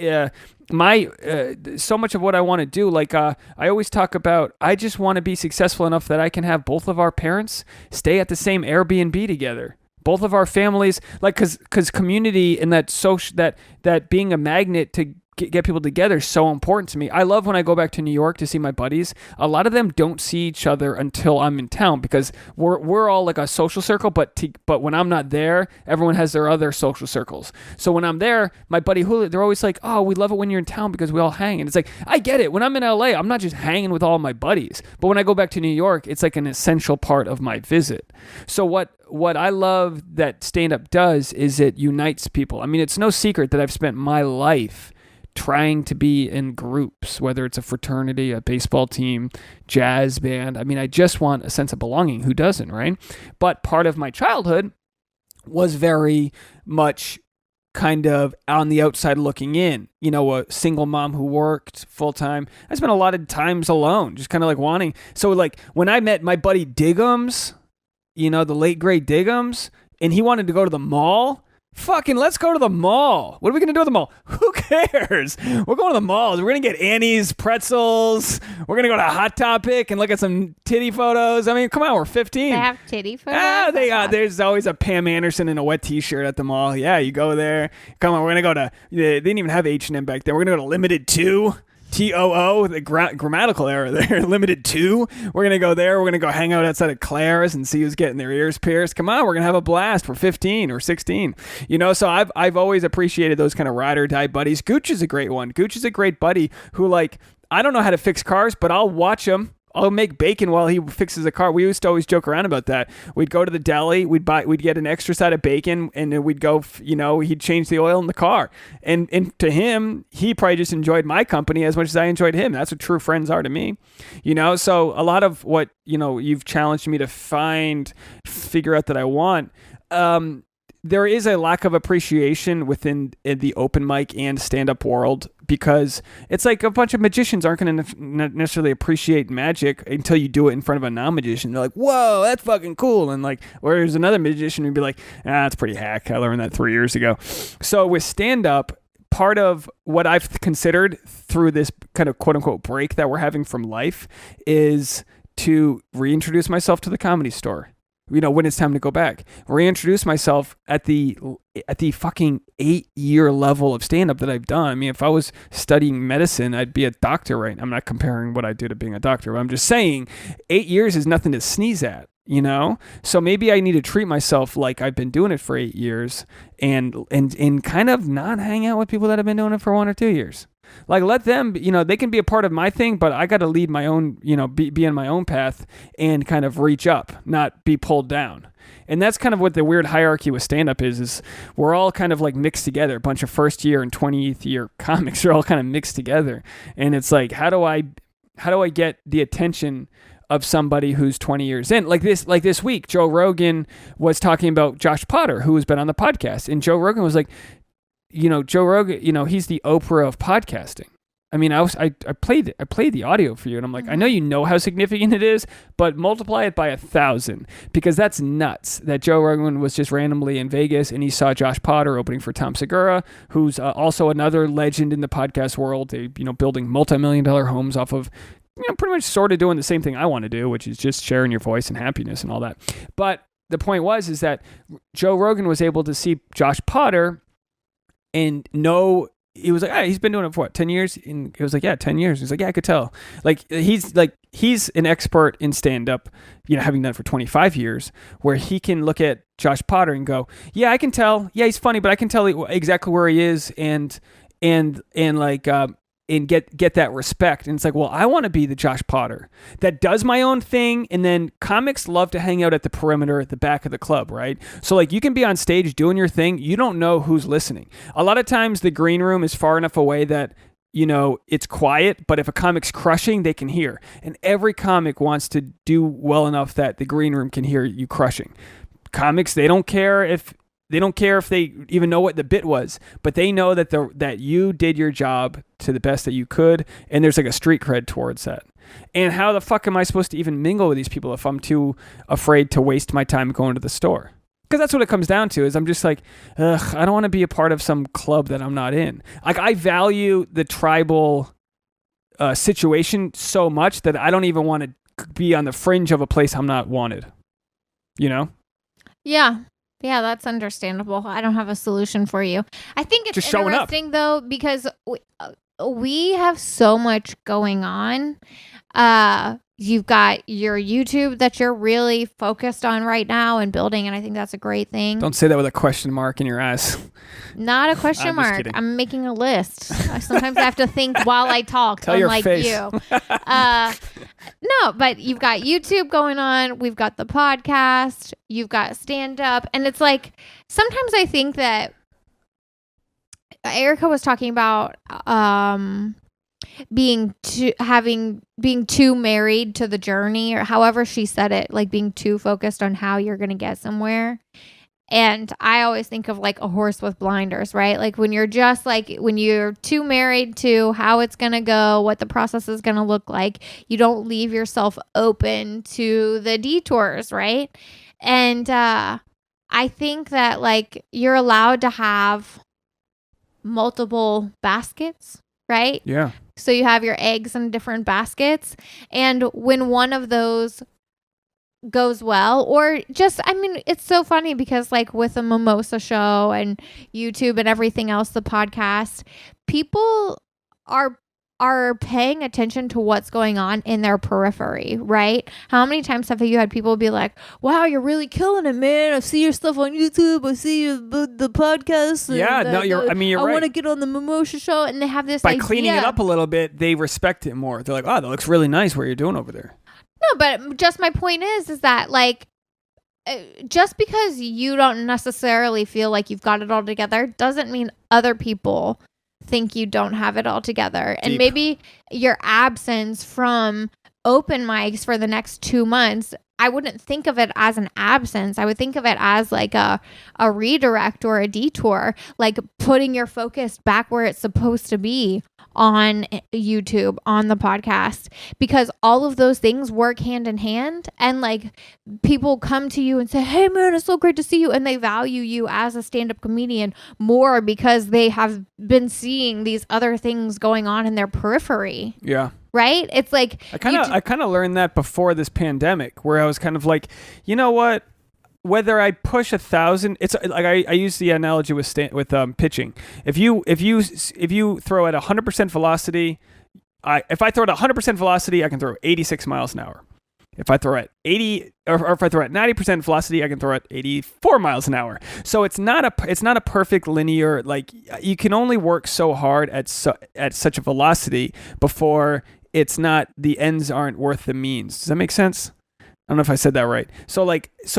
so much of what I want to do, like I always talk about, I just want to be successful enough that I can have both of our parents stay at the same Airbnb together. Both of our families, like, cause community and that social, that being a magnet to get people together is so important to me. I love when I go back to New York to see my buddies. A lot of them don't see each other until I'm in town, because we're all like a social circle, but when I'm not there, everyone has their other social circles. So when I'm there, my buddy Julio, they're always like, oh, we love it when you're in town because we all hang. And it's like, I get it. When I'm in LA, I'm not just hanging with all my buddies. But when I go back to New York, it's like an essential part of my visit. So what I love that stand-up does is it unites people. I mean, it's no secret that I've spent my life trying to be in groups, whether it's a fraternity, a baseball team, jazz band. I mean, I just want a sense of belonging. Who doesn't, right? But part of my childhood was very much kind of on the outside looking in, a single mom who worked full time. I spent a lot of times alone, just kind of like wanting. So like when I met my buddy Diggums, the late great Diggums, and he wanted to go to the mall, fucking let's go to the mall. What are we going to do at the mall? Who cares? We're going to the malls. We're going to get Annie's pretzels. We're going to go to Hot Topic and look at some titty photos. I mean, come on, we're 15. They have titty photos? There's always a Pam Anderson in a wet t-shirt at the mall. Yeah, you go there. Come on, we're going to go to, they didn't even have H&M back then. We're going to go to Limited 2. TOO, the grammatical error there. Limited 2. We're going to go there. We're going to go hang out outside of Claire's and see who's getting their ears pierced. Come on, we're going to have a blast. We're 15 or 16. So I've always appreciated those kind of ride or die buddies. Gooch is a great one. Gooch is a great buddy who, like, I don't know how to fix cars, but I'll watch him. I'll make bacon while he fixes a car. We used to always joke around about that. We'd go to the deli, we'd get an extra side of bacon, and then we'd go, he'd change the oil in the car. And to him, he probably just enjoyed my company as much as I enjoyed him. That's what true friends are to me. So a lot of what, you've challenged me to figure out that I want, there is a lack of appreciation within the open mic and stand-up world, because it's like a bunch of magicians aren't going to necessarily appreciate magic until you do it in front of a non-magician. They're like, whoa, that's fucking cool. And like, whereas another magician would be like, that's pretty hack. I learned that 3 years ago. So with stand-up, part of what I've considered through this kind of quote-unquote break that we're having from life is to reintroduce myself to the Comedy Store. When it's time to go back, reintroduce myself at the fucking 8-year level of stand-up that I've done. I mean, if I was studying medicine, I'd be a doctor, right? I'm not comparing what I do to being a doctor, but I'm just saying 8 years is nothing to sneeze at, So maybe I need to treat myself like I've been doing it for 8 years and kind of not hang out with people that have been doing it for 1 or 2 years. Like, let them, they can be a part of my thing, but I got to lead my own, be in my own path and kind of reach up, not be pulled down. And that's kind of what the weird hierarchy with stand-up is we're all kind of like mixed together. A bunch of first year and 20th year comics are all kind of mixed together. And it's like, how do I get the attention of somebody who's 20 years in? Like this week, Joe Rogan was talking about Josh Potter, who has been on the podcast. And Joe Rogan was like, Joe Rogan, he's the Oprah of podcasting. I mean, I played the audio for you, and I'm like, I know you know how significant it is, but multiply it by 1,000, because that's nuts. That Joe Rogan was just randomly in Vegas and he saw Josh Potter opening for Tom Segura, who's also another legend in the podcast world. Building multi-million-dollar homes off of, pretty much sort of doing the same thing I want to do, which is just sharing your voice and happiness and all that. But the point is that Joe Rogan was able to see Josh Potter and know. He was like, he's been doing it for what, 10 years? And he was like, yeah, 10 years. He's like, yeah, I could tell. He's an expert in stand-up, having done it for 25 years, where he can look at Josh Potter and go, yeah, I can tell. Yeah, he's funny, but I can tell exactly where he is and get that respect. And it's like, well, I want to be the Josh Potter that does my own thing. And then comics love to hang out at the perimeter at the back of the club, right? So like you can be on stage doing your thing. You don't know who's listening. A lot of times the green room is far enough away that, it's quiet, but if a comic's crushing, they can hear. And every comic wants to do well enough that the green room can hear you crushing. Comics, they don't care if they even know what the bit was, but they know that you did your job to the best that you could, and there's like a street cred towards that. And how the fuck am I supposed to even mingle with these people if I'm too afraid to waste my time going to the store? Because that's what it comes down to, is I'm just like, ugh, I don't want to be a part of some club that I'm not in. Like, I value the tribal situation so much that I don't even want to be on the fringe of a place I'm not wanted. Yeah. Yeah, that's understandable. I don't have a solution for you. I think it's just interesting, though, because we have so much going on. You've got your YouTube that you're really focused on right now and building, and I think that's a great thing. Don't say that with a question mark in your eyes. Not a question mark. I'm making a list. Sometimes I have to think while I talk. Tell your unlike face. You. No, but you've got YouTube going on. We've got the podcast. You've got stand-up. And it's like, sometimes I think that Erica was talking about being too married to the journey, or however she said it, like being too focused on how you're going to get somewhere. And I always think of like a horse with blinders, right? Like when you're too married to how it's going to go, what the process is going to look like, you don't leave yourself open to the detours, right? And I think that like you're allowed to have multiple baskets, right? Yeah. So you have your eggs in different baskets. And when one of those goes well, or just, I mean, it's so funny because like with a Mimosa show and YouTube and everything else, the podcast, people are paying attention to what's going on in their periphery, right? How many times have you had people be like, wow, you're really killing it, man. I see your stuff on YouTube. I see the podcast. Yeah, you're I right. want to get on the Mimosa show. And they have this By idea. cleaning it up a little bit, they respect it more. They're like, oh, that looks really nice what you're doing over there. No, but just my point is that like, just because you don't necessarily feel like you've got it all together doesn't mean other people think you don't have it all together. Deep. And maybe your absence from open mics for the next 2 months, I wouldn't think of it as an absence. I would think of it as like a redirect or a detour, like putting your focus back where it's supposed to be on YouTube, on the podcast, because all of those things work hand in hand. And like people come to you and say, hey man, it's so great to see you. And they value you as a stand-up comedian more because they have been seeing these other things going on in their periphery. Yeah. Right? It's like I kind of learned that before this pandemic, where I was kind of like, you know what? Whether I push 1,000, it's like I use the analogy with pitching. If you throw at 100% velocity, if I throw at 100% velocity, I can throw 86 miles an hour. If I throw at 80, or if I throw at 90% velocity, I can throw at 84 miles an hour. So it's not a perfect linear. Like you can only work so hard at such a velocity before it's not, the ends aren't worth the means. Does that make sense? I don't know if I said that right. So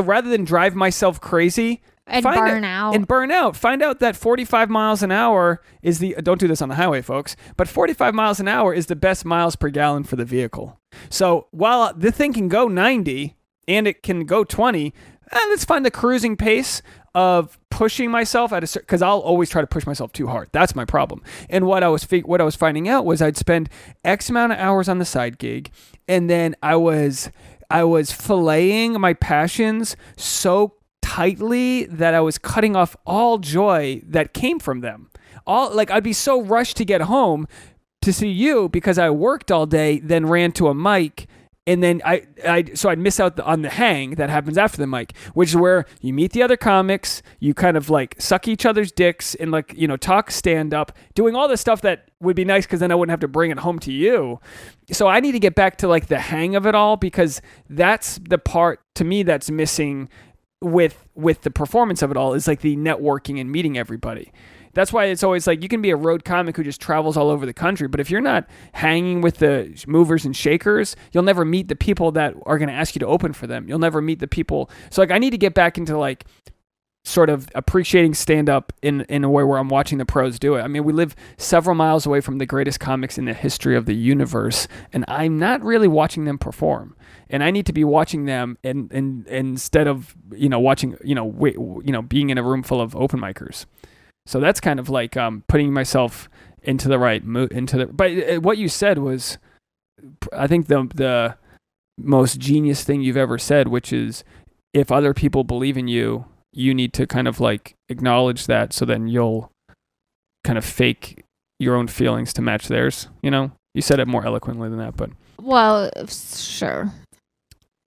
rather than drive myself crazy and burn out, find out that 45 miles an hour is don't do this on the highway, folks, but 45 miles an hour is the best miles per gallon for the vehicle. So while the thing can go 90 and it can go 20, let's find the cruising pace of pushing myself at a certain, because I'll always try to push myself too hard. That's my problem. And what I was finding out was I'd spend X amount of hours on the side gig, and then I was filleting my passions so tightly that I was cutting off all joy that came from them. I'd be so rushed to get home to see you because I worked all day, then ran to a mic, and then I'd miss out on the hang that happens after the mic, which is where you meet the other comics, you kind of like suck each other's dicks and like, you know, talk stand up, doing all this stuff that would be nice because then I wouldn't have to bring it home to you. So I need to get back to like the hang of it all, because that's the part to me that's missing with the performance of it all, is like the networking and meeting everybody. That's why it's always like you can be a road comic who just travels all over the country, but if you're not hanging with the movers and shakers, you'll never meet the people that are going to ask you to open for them. You'll never meet the people. So like I need to get back into like sort of appreciating stand-up in a way where I'm watching the pros do it. I mean, we live several miles away from the greatest comics in the history of the universe, and I'm not really watching them perform. And I need to be watching them and instead of, you know, watching, being in a room full of open micers. So that's kind of like putting myself into the right mood. But what you said was, I think the most genius thing you've ever said, which is if other people believe in you, you need to kind of like acknowledge that, so then you'll kind of fake your own feelings to match theirs. You know, you said it more eloquently than that, but well, sure.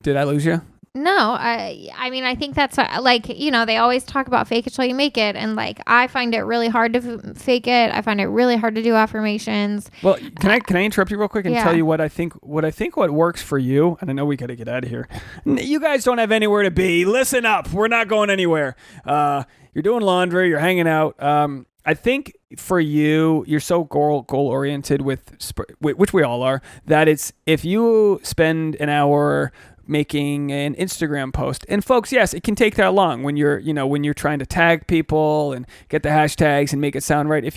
Did I lose you? No, I mean, I think that's like, you know, they always talk about fake it till you make it. And like, I find it really hard to fake it. I find it really hard to do affirmations. Well, can I interrupt you real quick and tell you what I think what works for you? And I know we got to get out of here. You guys don't have anywhere to be. Listen up. We're not going anywhere. You're doing laundry. You're hanging out. I think for you, you're so goal oriented which we all are, that it's, if you spend an hour making an Instagram post, and folks, yes, it can take that long when you're trying to tag people and get the hashtags and make it sound right. You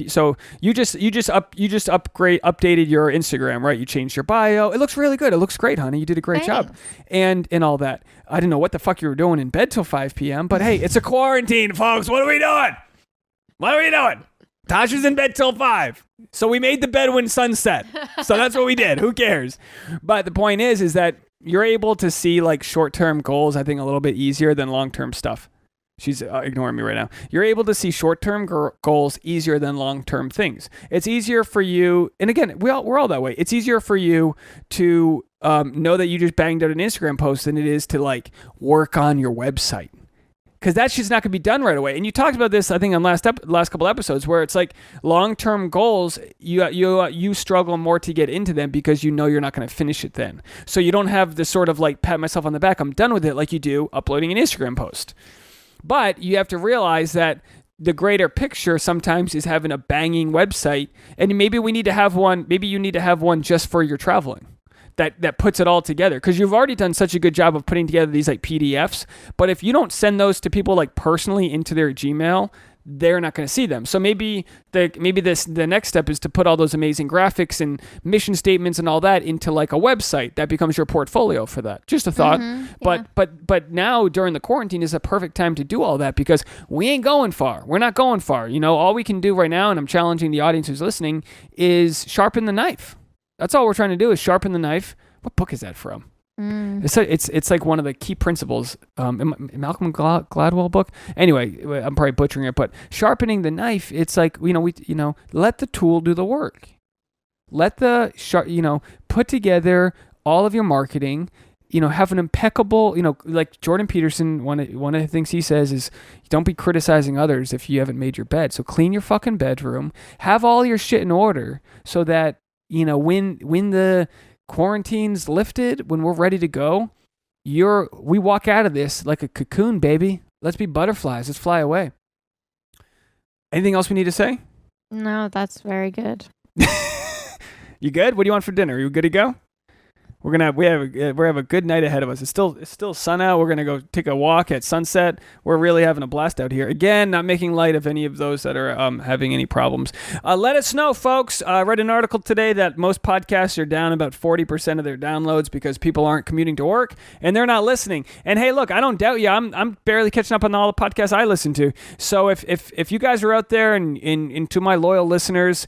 just updated your Instagram, right? You changed your bio. It looks really good. It looks great, honey. You did a great job. And all that. I didn't know what the fuck you were doing in bed till 5 p.m., but hey, it's a quarantine, folks. What are we doing? Tasha's in bed till 5. So we made the bed when sunset. So that's what we did. Who cares? But the point is that you're able to see like short-term goals, I think, a little bit easier than long-term stuff. She's ignoring me right now. You're able to see short-term goals easier than long-term things. It's easier for you, and again, we're all that way. It's easier for you to know that you just banged out an Instagram post than it is to like work on your website. Because that's just not going to be done right away. And you talked about this, I think, on last couple episodes, where it's like long-term goals, you struggle more to get into them because you know you're not going to finish it then. So you don't have this sort of like pat myself on the back, I'm done with it, like you do uploading an Instagram post. But you have to realize that the greater picture sometimes is having a banging website, and maybe we need to have one. Maybe you need to have one just for your traveling. That puts it all together, because you've already done such a good job of putting together these like PDFs. But if you don't send those to people like personally into their Gmail, they're not going to see them. So maybe the next step is to put all those amazing graphics and mission statements and all that into like a website that becomes your portfolio for that. Just a thought. But now during the quarantine is a perfect time to do all that, because we ain't going far. We're not going far. You know, all we can do right now, and I'm challenging the audience who's listening, is sharpen the knife. That's all we're trying to do, is sharpen the knife. What book is that from? It's like one of the key principles. Malcolm Gladwell book. Anyway, I'm probably butchering it, but sharpening the knife. It's like, let the tool do the work. Let put together all of your marketing. Have an impeccable. Like Jordan Peterson. One of the things he says is, don't be criticizing others if you haven't made your bed. So clean your fucking bedroom. Have all your shit in order so that when the quarantine's lifted, when we're ready to go, we walk out of this like a cocoon, baby. Let's be butterflies. Let's fly away. Anything else we need to say? No, that's very good. You good? What do you want for dinner? Are you good to go? We have a good night ahead of us. It's still sun out. We're gonna go take a walk at sunset. We're really having a blast out here. Again, not making light of any of those that are having any problems. Let us know, folks. I read an article today that most podcasts are down about 40% of their downloads because people aren't commuting to work and they're not listening. And hey, look, I don't doubt you. I'm barely catching up on all the podcasts I listen to. So if you guys are out there and to my loyal listeners,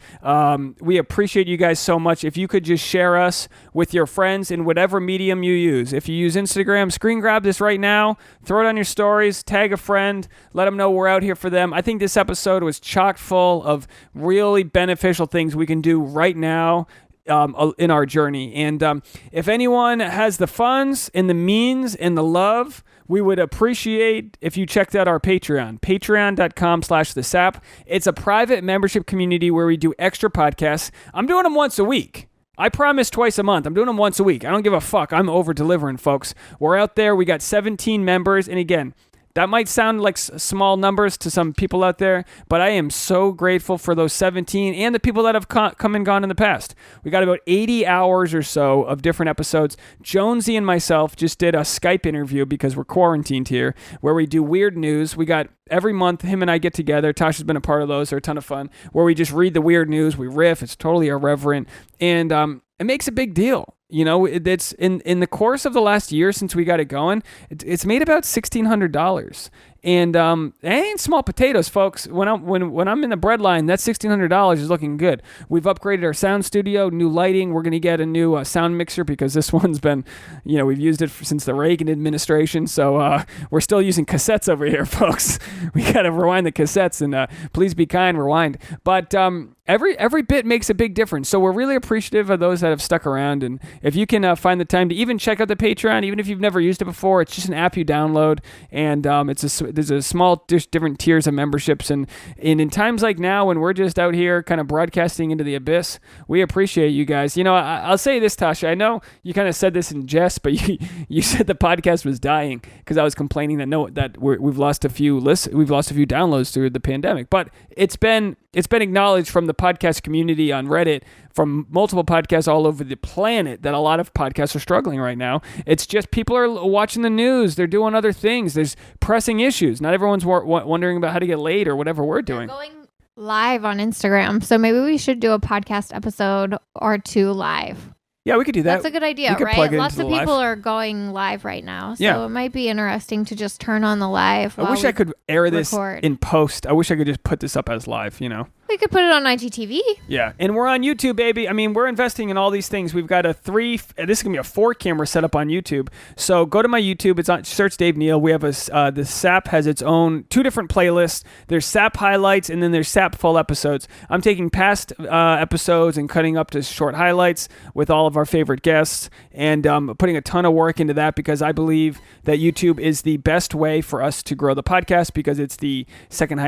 we appreciate you guys so much. If you could just share us with your friends in whatever medium you use. If you use Instagram, screen grab this right now, throw it on your stories, tag a friend, let them know we're out here for them. I think this episode was chock full of really beneficial things we can do right now in our journey. And if anyone has the funds and the means and the love, we would appreciate if you checked out our Patreon, patreon.com/thesap. It's a private membership community where we do extra podcasts. I'm doing them once a week. I promise twice a month. I'm doing them once a week. I don't give a fuck. I'm over-delivering, folks. We're out there. We got 17 members. And again, that might sound like small numbers to some people out there, but I am so grateful for those 17 and the people that have come and gone in the past. We got about 80 hours or so of different episodes. Jonesy and myself just did a Skype interview because we're quarantined here, where we do weird news. We got every month, him and I get together. Tasha's been a part of those. They're a ton of fun, where we just read the weird news. We riff. It's totally irreverent. And it makes a big deal. You know, it's in the course of the last year since we got it going, it's made about $1,600. And it ain't small potatoes, folks. When I'm in the bread line, that $1,600 is looking good. We've upgraded our sound studio, new lighting. We're going to get a new sound mixer because this one's been, we've used it since the Reagan administration. So we're still using cassettes over here, folks. We got to rewind the cassettes and please be kind, rewind. But every bit makes a big difference. So we're really appreciative of those that have stuck around. And if you can find the time to even check out the Patreon, even if you've never used it before, it's just an app you download, and there's a small different tiers of memberships. And in times like now, when we're just out here kind of broadcasting into the abyss, we appreciate you guys. I'll say this, Tasha. I know you kind of said this in jest, but you said the podcast was dying because I was complaining that we've lost a few downloads through the pandemic. But it's been acknowledged from the podcast community on Reddit, from multiple podcasts all over the planet, that a lot of podcasts are struggling right now. It's just people are watching the news. They're doing other things. There's pressing issues. Not everyone's wondering about how to get laid or whatever we're doing. They're going live on Instagram. So maybe we should do a podcast episode or two live. Yeah, we could do that. That's a good idea, right? Lots of people are going live right now. So it might be interesting to just turn on the live. I wish I could air this in post. I wish I could just put this up as live, We could put it on IGTV. Yeah, and we're on YouTube, baby. I mean, we're investing in all these things. We've got this is going to be a 4-camera setup on YouTube. So go to my YouTube. It's on, search Dave Neal. We have the SAP has its own 2 different playlists. There's SAP highlights, and then there's SAP full episodes. I'm taking past episodes and cutting up to short highlights with all of our favorite guests, and putting a ton of work into that because I believe that YouTube is the best way for us to grow the podcast because it's the second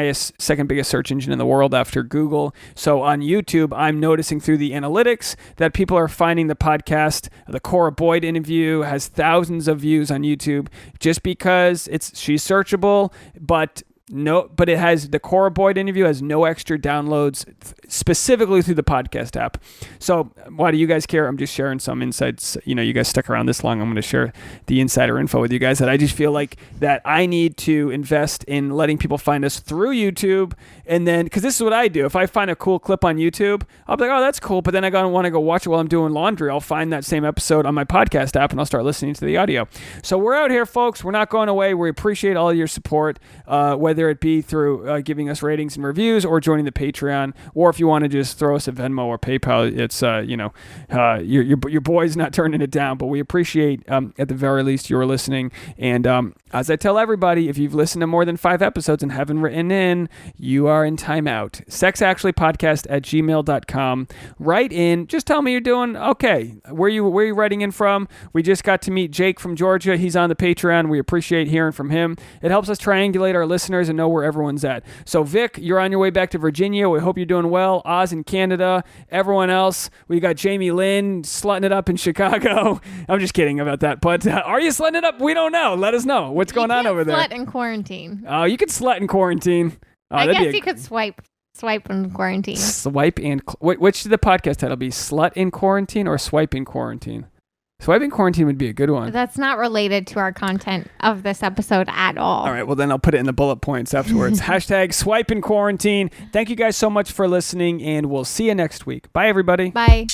biggest search engine in the world after Google. So on YouTube, I'm noticing through the analytics that people are finding the podcast. The Cora Boyd interview has thousands of views on YouTube just because she's searchable, but it has the Cora Boyd interview has no extra downloads specifically through the podcast app. So why do you guys care? I'm just sharing some insights. You guys stuck around this long. I'm going to share the insider info with you guys that I just feel like that I need to invest in letting people find us through YouTube. And then, because this is what I do. If I find a cool clip on YouTube, I'll be like, oh, that's cool. But then I want to go watch it while I'm doing laundry. I'll find that same episode on my podcast app and I'll start listening to the audio. So we're out here, folks. We're not going away. We appreciate all your support, whether it be through giving us ratings and reviews or joining the Patreon, or if you want to just throw us a Venmo or PayPal, it's your boy's not turning it down, but we appreciate at the very least you're listening. And as I tell everybody, if you've listened to more than 5 episodes and haven't written in, you are in timeout. sexactuallypodcast@gmail.com. Write in. Just tell me you're doing okay. Where you writing in from? We just got to meet Jake from Georgia. He's on the Patreon. We appreciate hearing from him. It helps us triangulate our listeners and know where everyone's at. So Vic, you're on your way back to Virginia. We hope you're doing well. Oz in Canada. Everyone else, we got Jamie Lynn slutting it up in Chicago. I'm just kidding about that. But are you slutting it up? We don't know. Let us know. What's going on over there? Slut in quarantine. Oh, you could slut in quarantine. I guess you could swipe in quarantine. Swipe and... Which should the podcast title be? Slut in quarantine or swipe in quarantine? Swipe in quarantine would be a good one. That's not related to our content of this episode at all. All right, well then I'll put it in the bullet points afterwards. Hashtag swipe in quarantine. Thank you guys so much for listening, and we'll see you next week. Bye, everybody. Bye.